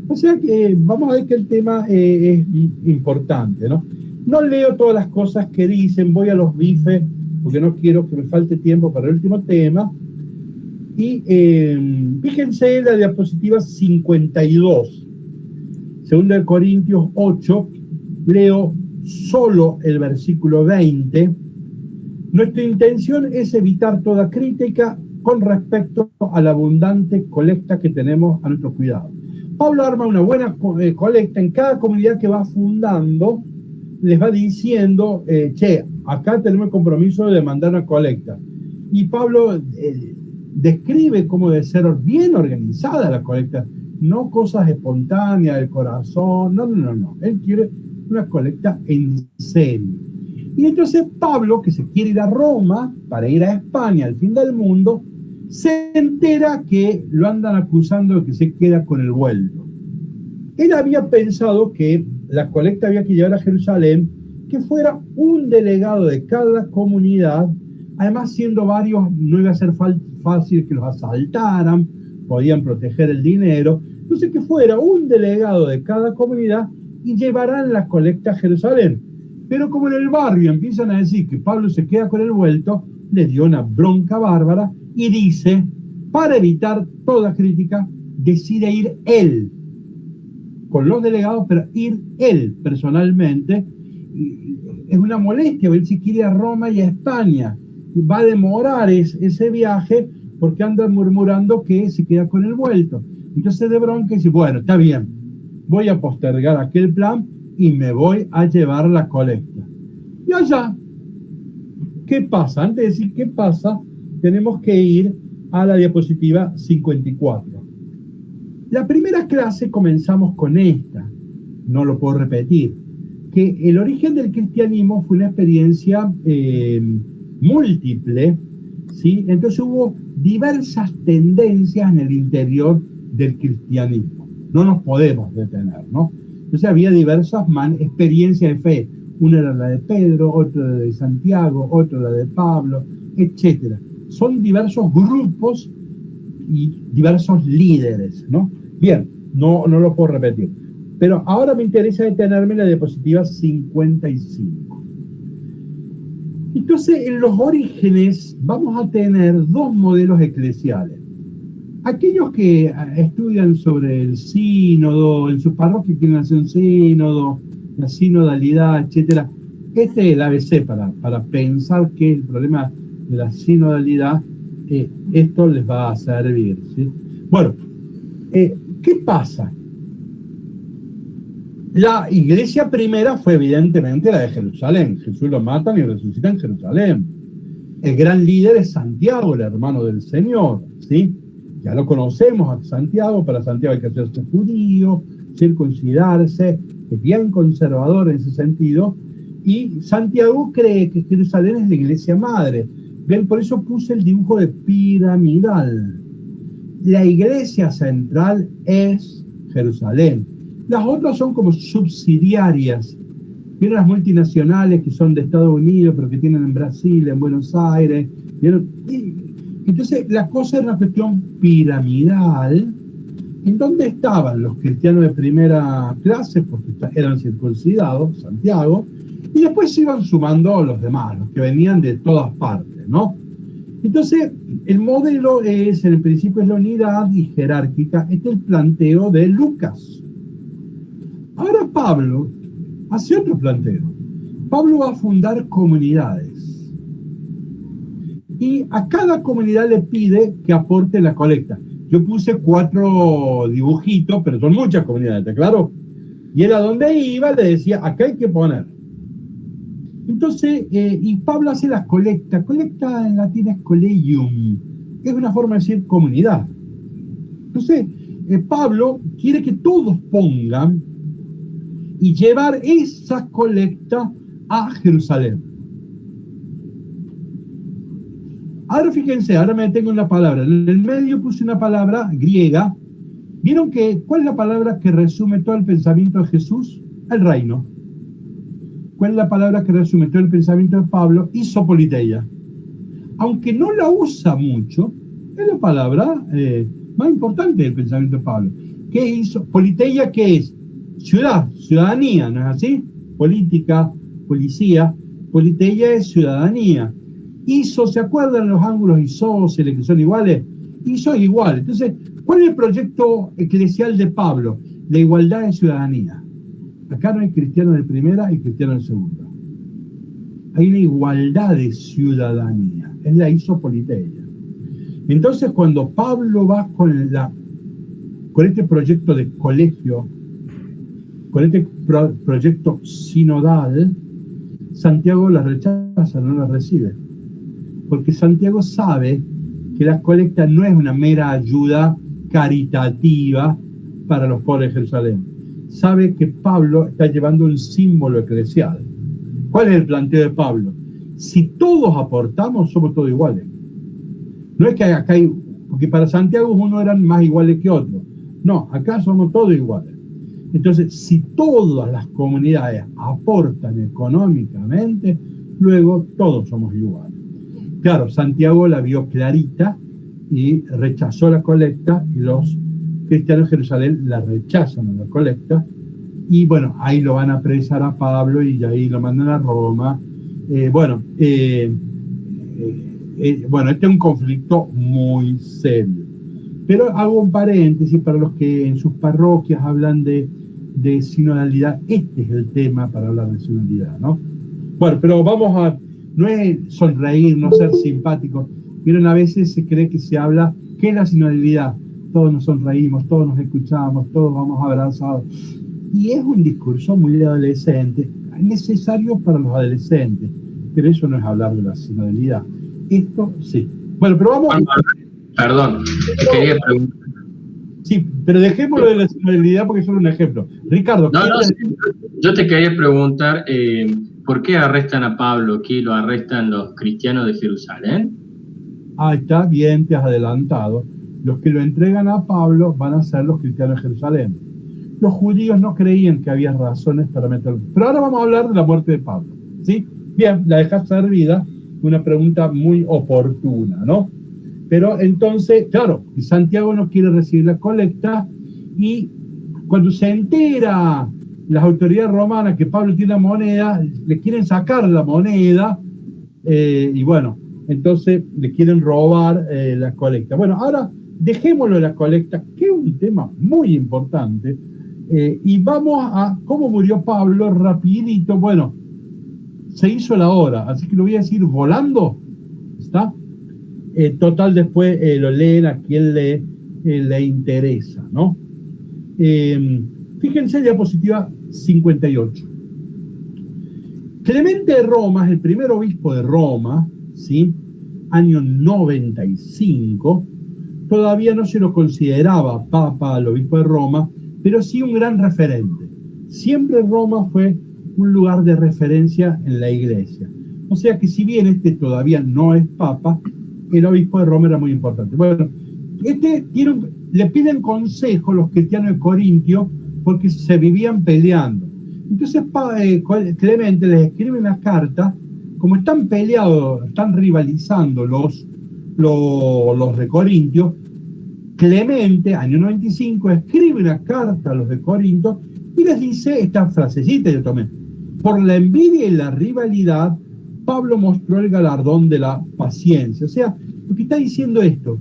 O sea que vamos a ver que el tema es importante, ¿no? No leo todas las cosas que dicen, voy a los bifes, porque no quiero que me falte tiempo para el último tema. Y fíjense la diapositiva 52. 2 Corintios 8, leo solo el versículo 20. Nuestra intención es evitar toda crítica con respecto a la abundante colecta que tenemos a nuestro cuidado. Pablo arma una buena colecta en cada comunidad que va fundando, les va diciendo, acá tenemos el compromiso de mandar una colecta. Y Pablo describe cómo debe ser bien organizada la colecta, no cosas espontáneas del corazón, no. Él quiere una colecta en serio. Y entonces Pablo, que se quiere ir a Roma para ir a España, al fin del mundo, se entera que lo andan acusando de que se queda con el vuelto. Él había pensado que la colecta había que llevar a Jerusalén, que fuera un delegado de cada comunidad. Además, siendo varios, no iba a ser fácil que los asaltaran, podían proteger el dinero. Entonces, que fuera un delegado de cada comunidad y llevarán la colecta a Jerusalén. Pero como en el barrio empiezan a decir que Pablo se queda con el vuelto, le dio una bronca bárbara y dice, para evitar toda crítica, decide ir él, con los delegados, pero ir él personalmente. Es una molestia ver si quiere ir a Roma y a España. Va a demorar ese viaje porque andan murmurando que se queda con el vuelto. Entonces de bronca dice, bueno, está bien, voy a postergar aquel plan y me voy a llevar la colecta. Y allá, ¿qué pasa? Antes de decir qué pasa, tenemos que ir a la diapositiva 54. La primera clase comenzamos con esta, no lo puedo repetir, que el origen del cristianismo fue una experiencia múltiple, ¿sí? Entonces hubo diversas tendencias en el interior del cristianismo. No nos podemos detener, ¿no? Entonces había diversas experiencias de fe. Una era la de Pedro, otra la de Santiago, otra la de Pablo, etc. Son diversos grupos y diversos líderes, ¿no? Bien, no lo puedo repetir. Pero ahora me interesa detenerme en la diapositiva 55. Entonces, en los orígenes vamos a tener dos modelos eclesiales. Aquellos que estudian sobre el sínodo, en sus parroquias quieren hacer un sínodo, la sinodalidad, etc. Este es el ABC para pensar que el problema de la sinodalidad, esto les va a servir, ¿sí? Bueno, ¿qué pasa? La iglesia primera fue evidentemente la de Jerusalén. Jesús lo matan y resucita en Jerusalén. El gran líder es Santiago, el hermano del Señor, ¿sí? Ya lo conocemos a Santiago. Para Santiago hay que hacerse judío, circuncidarse, es bien conservador en ese sentido. Y Santiago cree que Jerusalén es la iglesia madre. Ven, por eso puse el dibujo de piramidal. La iglesia central es Jerusalén. Las otras son como subsidiarias. Tienen las multinacionales que son de Estados Unidos, pero que tienen en Brasil, en Buenos Aires. Entonces, la cosa era una cuestión piramidal. ¿En dónde estaban los cristianos de primera clase? Porque eran circuncidados, Santiago. Y después se iban sumando los demás, los que venían de todas partes, ¿no? Entonces, el modelo es, en el principio es la unidad y jerárquica. Este es el planteo de Lucas. Ahora Pablo hace otro planteo. Pablo va a fundar comunidades. Y a cada comunidad le pide que aporte la colecta. Yo puse 4 dibujitos, pero son muchas comunidades, ¿está claro? Y él a donde iba le decía, acá hay que poner. Entonces, y Pablo hace la colecta. Colecta en latín es collegium. Es una forma de decir comunidad. Entonces, Pablo quiere que todos pongan y llevar esa colecta a Jerusalén. Ahora fíjense, ahora me detengo en la palabra. En el medio puse una palabra griega. ¿Vieron cuál es la palabra que resume todo el pensamiento de Jesús? El reino. ¿Cuál es la palabra que resume todo el pensamiento de Pablo? Isopoliteia. Aunque no la usa mucho, es la palabra más importante del pensamiento de Pablo. ¿Qué es isopoliteia? ¿Qué es? Ciudad, ciudadanía, ¿no es así? Política, policía. Politeia es ciudadanía. ISO, ¿se acuerdan los ángulos isósceles que son iguales? ISO es igual. Entonces, ¿cuál es el proyecto eclesial de Pablo? La igualdad de ciudadanía. Acá no hay cristianos de primera y cristianos de segunda. Hay una igualdad de ciudadanía. Es la isopoliteia. Entonces, cuando Pablo va con este proyecto de colegio, con este proyecto sinodal, Santiago la rechaza, no la recibe. Porque Santiago sabe que la colecta no es una mera ayuda caritativa para los pobres de Jerusalén. Sabe que Pablo está llevando un símbolo eclesial. ¿Cuál es el planteo de Pablo? Si todos aportamos, somos todos iguales. No es que acá hay, porque para Santiago unos eran más iguales que otros. No, acá somos todos iguales. Entonces, si todas las comunidades aportan económicamente, luego todos somos iguales. Claro, Santiago la vio clarita y rechazó la colecta, y los cristianos de Jerusalén la rechazan a la colecta, y bueno, ahí lo van a apresar a Pablo y ahí lo mandan a Roma. Bueno, este es un conflicto muy serio. Pero hago un paréntesis para los que en sus parroquias hablan de sinodalidad. Este es el tema para hablar de sinodalidad, ¿no? Bueno, pero vamos a... No es sonreír, no ser simpático. Miren, a veces se cree que se habla, ¿qué es la sinodalidad? Todos nos sonreímos, todos nos escuchamos, todos vamos abrazados. Y es un discurso muy adolescente, necesario para los adolescentes, pero eso no es hablar de la sinodalidad. Esto sí. Bueno, pero vamos... Perdón, te quería preguntar. Sí, pero dejémoslo de la sinodalidad porque es solo un ejemplo. Ricardo, yo te quería preguntar... ¿por qué arrestan a Pablo? ¿Aquí lo arrestan los cristianos de Jerusalén? Ah, está bien, te has adelantado. Los que lo entregan a Pablo van a ser los cristianos de Jerusalén. Los judíos no creían que había razones para meterlo. Pero ahora vamos a hablar de la muerte de Pablo, ¿sí? Bien, la dejas servida, una pregunta muy oportuna, ¿no? Pero entonces, claro, Santiago no quiere recibir la colecta, y cuando se entera las autoridades romanas que Pablo tiene la moneda, le quieren sacar la moneda, y bueno, entonces le quieren robar la colecta. Bueno, ahora dejémoslo de la colecta, que es un tema muy importante, y vamos a cómo murió Pablo rapidito. Bueno, se hizo la hora, así que lo voy a decir volando, ¿está? Total, después lo leen a quien le interesa, ¿no? Fíjense, diapositiva 58. Clemente de Roma es el primer obispo de Roma, ¿sí? Año 95. Todavía no se lo consideraba papa al obispo de Roma, pero sí un gran referente. Siempre Roma fue un lugar de referencia en la iglesia. O sea que si bien todavía no es papa, el obispo de Roma era muy importante. Bueno, le piden consejo los cristianos de Corintio porque se vivían peleando. Entonces Clemente les escribe una carta, como están peleados, están rivalizando los de Corintio. Clemente, año 95, escribe una carta a los de Corinto y les dice esta frasecita, yo tomé: por la envidia y la rivalidad, Pablo mostró el galardón de la paciencia. O sea, Porque está diciendo esto.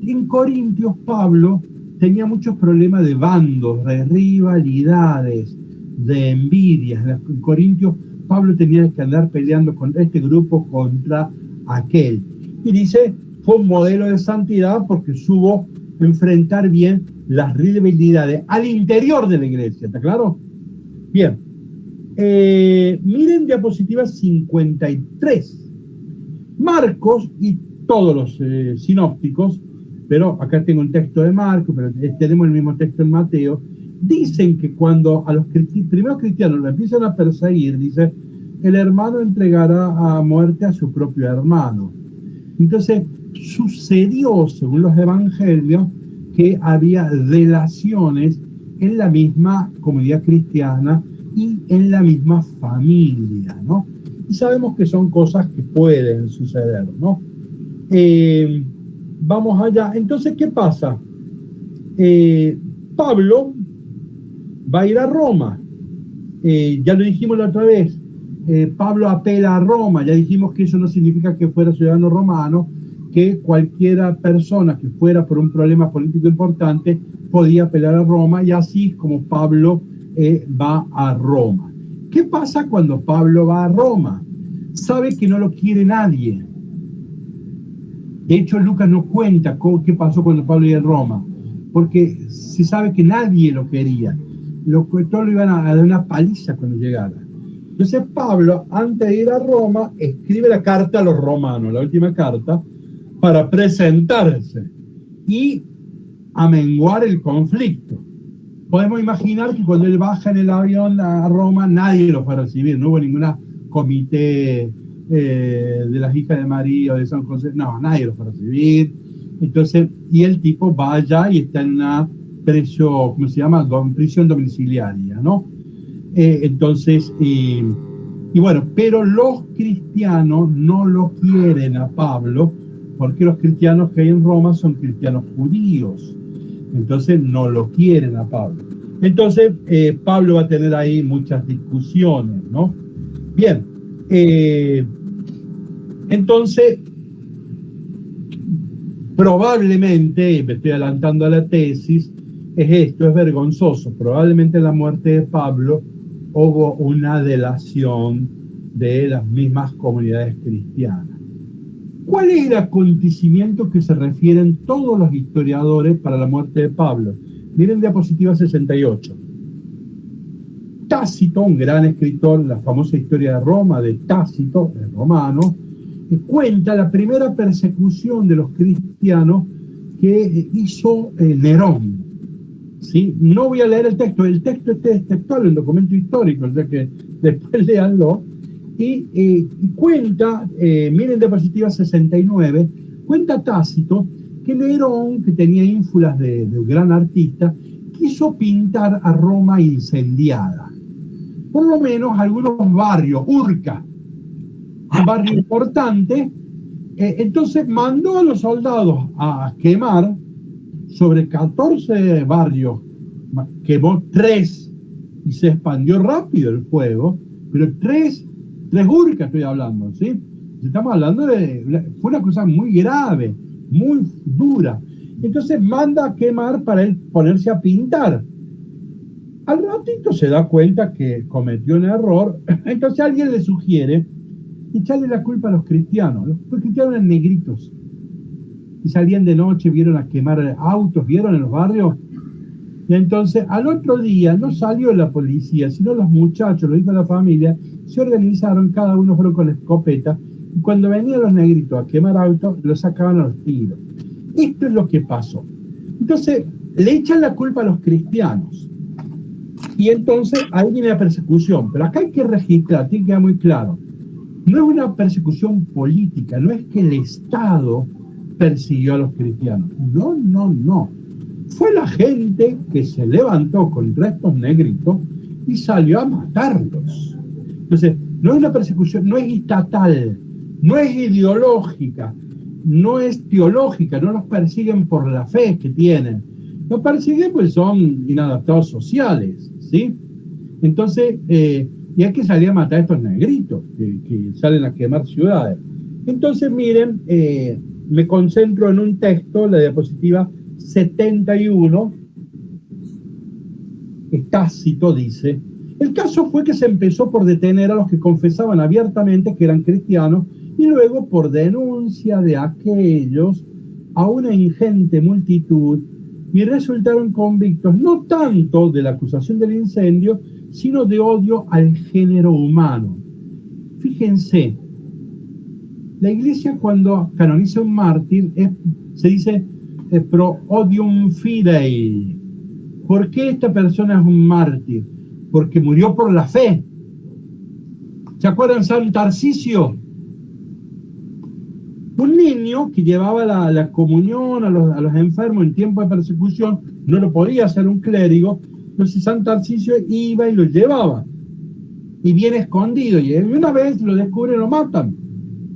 En Corintios, Pablo tenía muchos problemas de bandos, de rivalidades, de envidias. En Corintios, Pablo tenía que andar peleando con este grupo contra aquel. Y dice, fue un modelo de santidad porque supo enfrentar bien las rivalidades al interior de la iglesia, ¿está claro? Bien. Miren diapositiva 53. Marcos y todos los sinópticos, pero acá tengo un texto de Marcos, pero tenemos el mismo texto en Mateo, dicen que cuando a los primeros cristianos lo empiezan a perseguir, dice, el hermano entregará a muerte a su propio hermano. Entonces, sucedió, según los evangelios, que había delaciones en la misma comunidad cristiana y en la misma familia, ¿no? Y sabemos que son cosas que pueden suceder, ¿no? Vamos allá. Entonces, ¿qué pasa? Pablo va a ir a Roma. Ya lo dijimos la otra vez. Pablo apela a Roma. Ya dijimos que eso no significa que fuera ciudadano romano, que cualquiera persona que fuera por un problema político importante podía apelar a Roma, y así es como Pablo va a Roma. ¿Qué pasa cuando Pablo va a Roma? Sabe que no lo quiere nadie. De hecho, Lucas nos cuenta qué pasó cuando Pablo iba a Roma, porque se sabe que nadie lo quería. Todos lo iban a dar una paliza cuando llegara. Entonces Pablo, antes de ir a Roma, escribe la carta a los romanos, la última carta, para presentarse y amenguar el conflicto. Podemos imaginar que cuando él baja en el avión a Roma, nadie lo fue a recibir, no hubo ninguna comité de las hijas de María o de San José, no, nadie lo fue a recibir. Entonces, y el tipo va allá y está en una ¿cómo se llama? Prisión domiciliaria, ¿no? Entonces, y bueno, pero los cristianos no lo quieren a Pablo, porque los cristianos que hay en Roma son cristianos judíos. Entonces no lo quieren a Pablo. Entonces Pablo va a tener ahí muchas discusiones, ¿no? Bien, entonces probablemente, me estoy adelantando a la tesis, es vergonzoso. Probablemente en la muerte de Pablo hubo una delación de las mismas comunidades cristianas. ¿Cuál es el acontecimiento que se refieren todos los historiadores para la muerte de Pablo? Miren diapositiva 68. Tácito, un gran escritor, la famosa historia de Roma, de Tácito, el romano, cuenta la primera persecución de los cristianos que hizo Nerón. ¿Sí? No voy a leer el texto es textual, el documento histórico, o sea que después léanlo. Y cuenta, miren diapositiva 69, cuenta Tácito que Nerón, que tenía ínfulas de un gran artista, quiso pintar a Roma incendiada. Por lo menos algunos barrios, Urca, un barrio importante, entonces mandó a los soldados a quemar sobre 14 barrios, quemó 3 y se expandió rápido el fuego, pero 3 Urcas estoy hablando, ¿sí? Estamos hablando fue una cosa muy grave, muy dura. Entonces manda a quemar para él ponerse a pintar. Al ratito se da cuenta que cometió un error, entonces alguien le sugiere echarle la culpa a los cristianos. Los cristianos eran negritos y salían de noche, vieron a quemar autos, vieron en los barrios. Y entonces al otro día no salió la policía, sino los muchachos, lo dijo la familia, se organizaron, cada uno fueron con la escopeta, y cuando venían los negritos a quemar autos, los sacaban a los tiros. Esto es lo que pasó. Entonces le echan la culpa a los cristianos. Y entonces ahí viene la persecución. Pero acá hay que registrar, tiene que quedar muy claro. No es una persecución política, no es que el Estado persiguió a los cristianos. No. Fue la gente que se levantó contra estos negritos y salió a matarlos. Entonces, no es una persecución, no es estatal, no es ideológica, no es teológica, no los persiguen por la fe que tienen. Los persiguen pues son inadaptados sociales, ¿sí? Entonces, y hay que salir a matar a estos negritos que salen a quemar ciudades. Entonces, miren, me concentro en un texto, la diapositiva 71, Tácito dice: el caso fue que se empezó por detener a los que confesaban abiertamente que eran cristianos y luego, por denuncia de aquellos, a una ingente multitud, y resultaron convictos no tanto de la acusación del incendio, sino de odio al género humano. Fíjense, la Iglesia cuando canoniza un mártir se dice pro odium fidei. ¿Por qué esta persona es un mártir? Porque murió por la fe. ¿Se acuerdan San Tarcisio? Un niño que llevaba la comunión a los enfermos en tiempo de persecución, no lo podía hacer un clérigo, entonces San Tarcisio iba y lo llevaba. Y bien escondido, y una vez lo descubren, lo matan.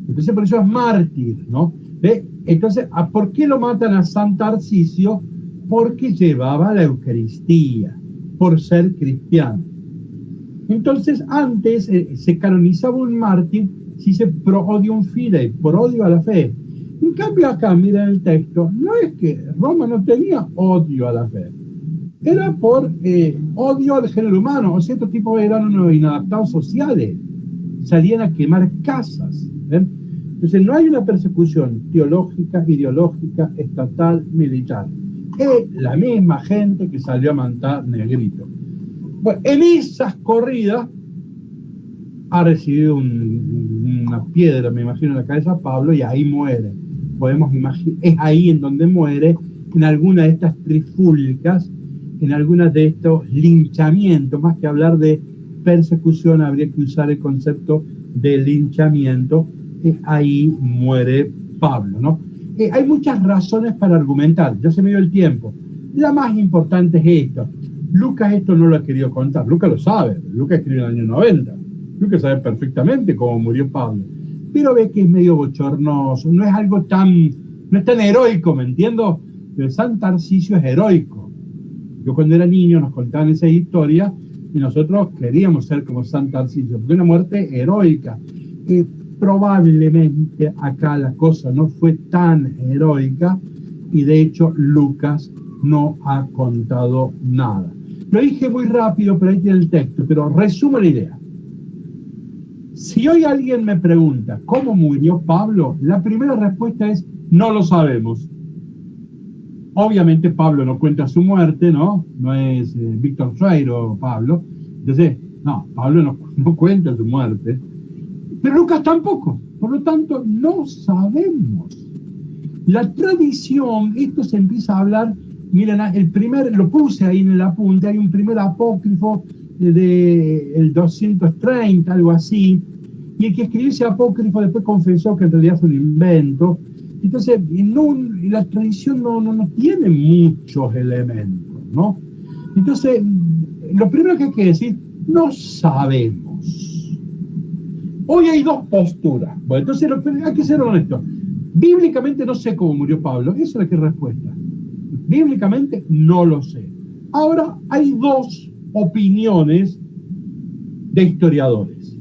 Entonces por eso es mártir, ¿no? ¿Ve? Entonces, ¿por qué lo matan a San Tarcisio? Porque llevaba la Eucaristía, por ser cristiano. Entonces, antes se canonizaba un mártir, se dice pro odium fidei, por odio a la fe. En cambio acá, miren el texto, no es que Roma no tenía odio a la fe, era por odio al género humano. O sea, estos tipos eran unos inadaptados sociales, salían a quemar casas. ¿Ven? Entonces no hay una persecución teológica, ideológica, estatal, militar. Es la misma gente que salió a matar Negrito. Bueno, en esas corridas ha recibido una piedra, me imagino, en la cabeza Pablo, y ahí muere. Podemos imaginar, es ahí en donde muere, en alguna de estas trifulcas, en alguna de estos linchamientos. Más que hablar de persecución, habría que usar el concepto de linchamiento. Ahí muere Pablo, ¿no? Hay muchas razones para argumentar, ya se me dio el tiempo. La más importante es esto. Lucas esto no lo ha querido contar, Lucas lo sabe, Lucas escribió en el año 90, Lucas sabe perfectamente cómo murió Pablo, pero ve que es medio bochornoso, no es algo no es tan heroico, ¿me entiendo? Pero San Tarcisio es heroico. Yo cuando era niño nos contaban esa historia y nosotros queríamos ser como San Tarcisio, porque una muerte heroica. Probablemente acá la cosa no fue tan heroica y de hecho Lucas no ha contado nada. Lo dije muy rápido, pero ahí tiene el texto, pero resumo la idea. Si hoy alguien me pregunta ¿cómo murió Pablo? La primera respuesta es no lo sabemos. Obviamente Pablo no cuenta su muerte, ¿no? No es Víctor Freire Pablo. Entonces, no, Pablo no cuenta su muerte. Pero Lucas tampoco, por lo tanto no sabemos. La tradición, esto se empieza a hablar, miren, lo puse ahí en el apunte, hay un primer apócrifo del 230, algo así, y el que escribió ese apócrifo después confesó que en realidad fue un invento. Entonces, la tradición no tiene muchos elementos, ¿no? Entonces, lo primero que hay que decir, no sabemos. Hoy hay dos posturas. Bueno, entonces hay que ser honestos. Bíblicamente no sé cómo murió Pablo. Esa es la que respuesta. Bíblicamente no lo sé. Ahora hay dos opiniones de historiadores.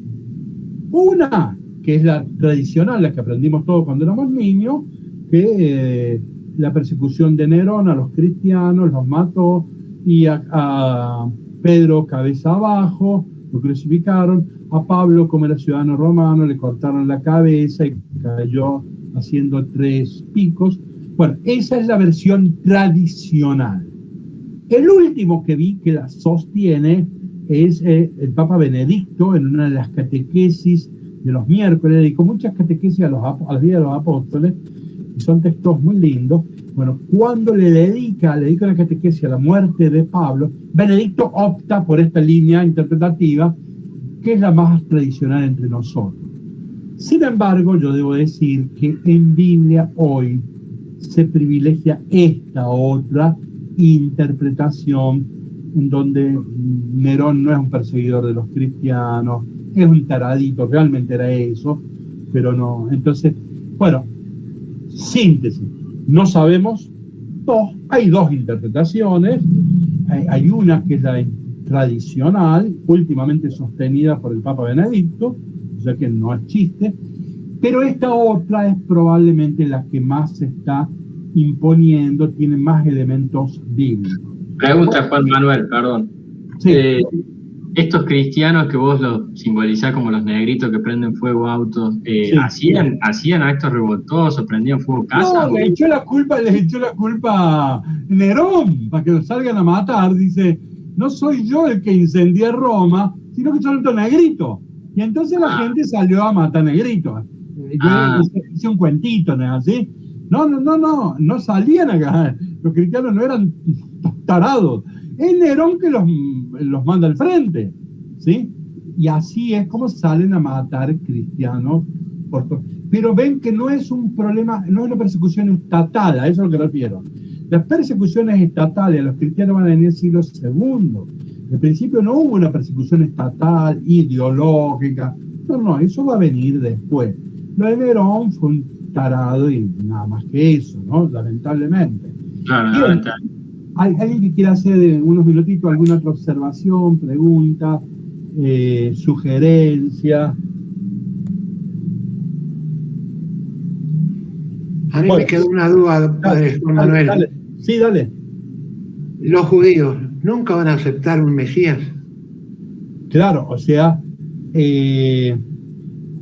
Una, que es la tradicional, la que aprendimos todos cuando éramos niños, que la persecución de Nerón a los cristianos los mató y a Pedro cabeza abajo, lo crucificaron, a Pablo, como era ciudadano romano, le cortaron la cabeza y cayó haciendo 3 picos. Bueno, esa es la versión tradicional. El último que vi que la sostiene es el Papa Benedicto, en una de las catequesis de los miércoles. Dedicó muchas catequesis a la vida de los apóstoles, y son textos muy lindos. Bueno, cuando le dedica una catequesis a la muerte de Pablo, Benedicto opta por esta línea interpretativa, que es la más tradicional entre nosotros. Sin embargo, yo debo decir que en Biblia hoy se privilegia esta otra interpretación, en donde Nerón no es un perseguidor de los cristianos, es un taradito, realmente era eso, pero no. Entonces, bueno, síntesis, no sabemos. Hay dos interpretaciones. Hay una que es la tradicional, últimamente sostenida por el Papa Benedicto, o sea que no es chiste, Pero esta otra es probablemente la que más se está imponiendo, tiene más elementos bíblicos. Pregunta Juan Manuel, perdón. Sí. Estos cristianos que vos los simbolizás como los negritos que prenden fuego autos, Sí. ¿hacían actos revoltosos, prendían fuego casas? No, les echó la culpa Nerón, para que los salgan a matar. Dice, no soy yo el que incendié Roma, sino que son estos negritos. Y entonces la gente salió a matar negritos. Yo hice un cuentito, ¿no es así? No salían acá. Los cristianos no eran tarados. Es Nerón que los manda al frente, ¿sí? Y así es como salen a matar cristianos. Pero ven que no es un problema, no es una persecución estatal, a eso es lo que refiero. Las persecuciones estatales a los cristianos van a venir en el siglo II. Al principio no hubo una persecución estatal, ideológica. No, eso va a venir después. Lo de Nerón fue un tarado y nada más que eso, ¿no? Lamentablemente. Claro, lamentablemente. ¿Hay alguien que quiera hacer unos minutitos alguna otra observación, pregunta, sugerencia? A mí me quedó una duda, padre Juan Manuel. Dale. Sí, dale. Los judíos nunca van a aceptar un Mesías. Claro, o sea,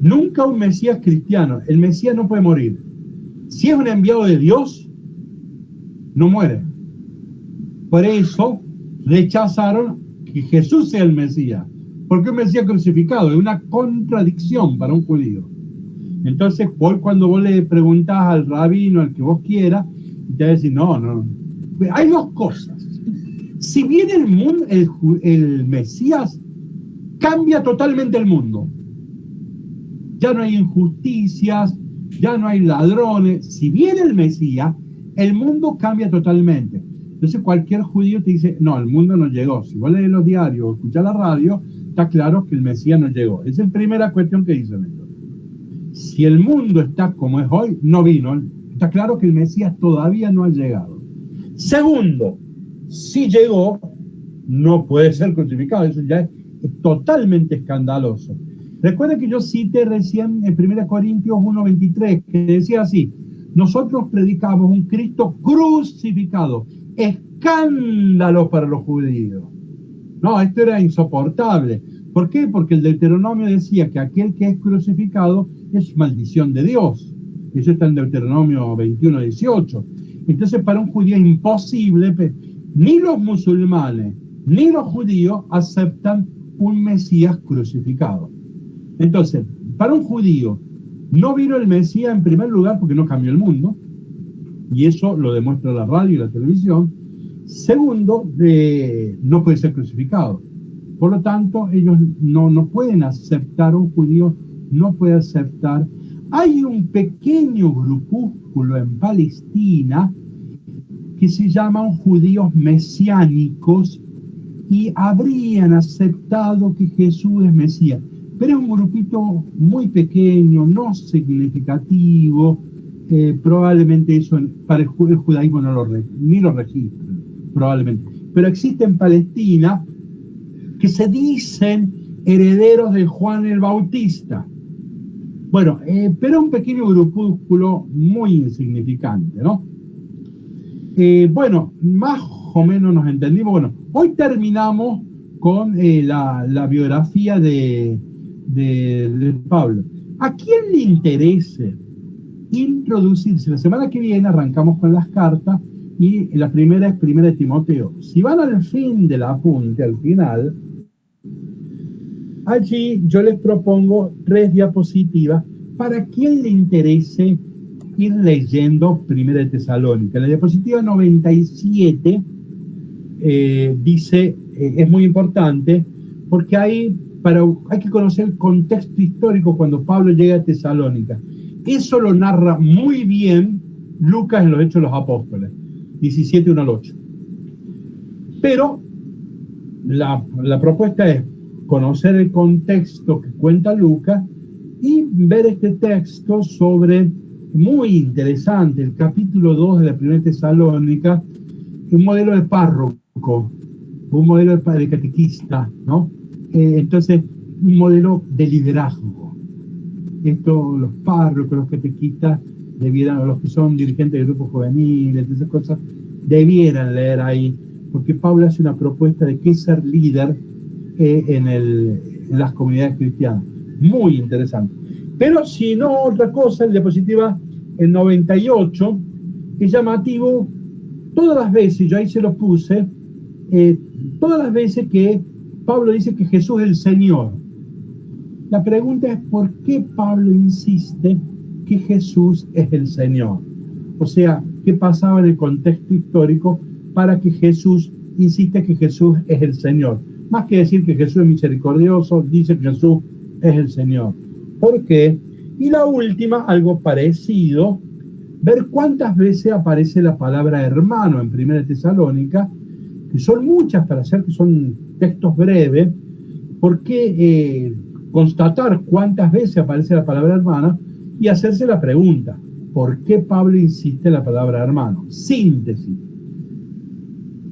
nunca un Mesías cristiano. El Mesías no puede morir. Si es un enviado de Dios, no muere. Por eso rechazaron que Jesús sea el Mesías. Porque un Mesías crucificado es una contradicción para un judío. Entonces, cuando vos le preguntás al rabino, al que vos quieras, te va a decir, no. Hay dos cosas. Si bien el mundo, el Mesías cambia totalmente el mundo. Ya no hay injusticias, ya no hay ladrones. Si viene el Mesías, el mundo cambia totalmente. Entonces cualquier judío te dice, no, el mundo no llegó. Si vos lees los diarios o escuchás la radio, está claro que el Mesías no llegó. Esa es la primera cuestión que dicen ellos. Si el mundo está como es hoy, no vino. Está claro que el Mesías todavía no ha llegado. Segundo, si llegó, no puede ser crucificado. Eso ya es totalmente escandaloso. Recuerda que yo cité recién en 1 Corintios 1:23, que decía así, nosotros predicamos un Cristo crucificado, escándalo para los judíos. No, esto era insoportable. ¿Por qué? Porque el Deuteronomio decía que aquel que es crucificado es maldición de Dios. Eso está en Deuteronomio 21:18. Entonces para un judío es imposible, ni los musulmanes ni los judíos aceptan un Mesías crucificado. Entonces, para un judío, no vino el Mesías en primer lugar porque no cambió el mundo, y eso lo demuestra la radio y la televisión. Segundo, no puede ser crucificado. Por lo tanto, ellos no pueden aceptar, un judío no puede aceptar. Hay un pequeño grupúsculo en Palestina que se llaman judíos mesiánicos y habrían aceptado que Jesús es Mesías. Pero es un grupito muy pequeño, no significativo. Probablemente eso para el judaísmo ni lo registran, probablemente. Pero existe en Palestina que se dicen herederos de Juan el Bautista. Bueno, pero un pequeño grupúsculo muy insignificante, ¿no? Bueno, más o menos nos entendimos. Bueno, hoy terminamos con la biografía de Pablo. ¿A quién le interese introducirse? La semana que viene arrancamos con las cartas y la primera es 1 Timoteo. Si van al fin del apunte, al final, allí yo les propongo 3 diapositivas para quien le interese ir leyendo 1 Tesalónica. La diapositiva 97 dice, es muy importante porque hay que conocer el contexto histórico cuando Pablo llega a Tesalónica. Eso lo narra muy bien Lucas en los Hechos de los Apóstoles, 17, 1 al 8. Pero la propuesta es conocer el contexto que cuenta Lucas y ver este texto sobre, muy interesante, el capítulo 2 de la 1 Tesalónica, un modelo de párroco, un modelo de catequista, ¿no? Entonces, un modelo de liderazgo. esto los párrocos, los catequistas, debieran, o los que son dirigentes de grupos juveniles, esas cosas, debieran leer ahí, porque Pablo hace una propuesta de qué es ser líder en las comunidades cristianas. Muy interesante. Pero si no otra cosa, en diapositiva el 98, es llamativo, todas las veces, yo ahí se lo puse, todas las veces que Pablo dice que Jesús es el Señor. La pregunta es ¿por qué Pablo insiste que Jesús es el Señor? O sea, ¿qué pasaba en el contexto histórico para que Jesús insiste que Jesús es el Señor? Más que decir que Jesús es misericordioso, dice que Jesús es el Señor. ¿Por qué? Y la última, algo parecido, ver cuántas veces aparece la palabra hermano en 1 Tesalónica, que son muchas para hacer que son textos breves, porque constatar cuántas veces aparece la palabra hermano y hacerse la pregunta, ¿por qué Pablo insiste en la palabra hermano? Síntesis.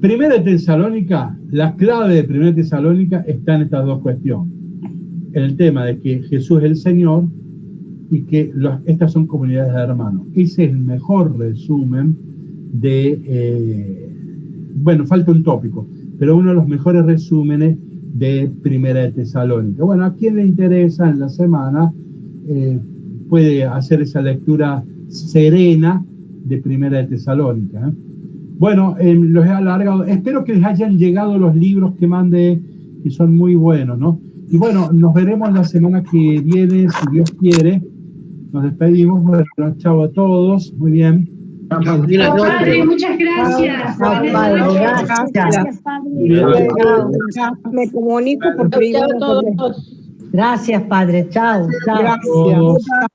1 Tesalónica, la clave de 1 Tesalónica está en estas dos cuestiones. En el tema de que Jesús es el Señor y que estas son comunidades de hermanos. Ese es el mejor resumen de, bueno, falta un tópico, pero uno de los mejores resúmenes de 1 Tesalónica. Bueno, a quien le interesa en la semana puede hacer esa lectura serena de 1 Tesalónica. Bueno, los he alargado. Espero que les hayan llegado los libros que mandé, que son muy buenos, ¿no? Y bueno, nos veremos la semana que viene, si Dios quiere. Nos despedimos. Bueno, chao a todos. Muy bien. Padre, muchas gracias. Gracias, Padre. Me comunico por privado. Gracias, Padre. Chao. Gracias.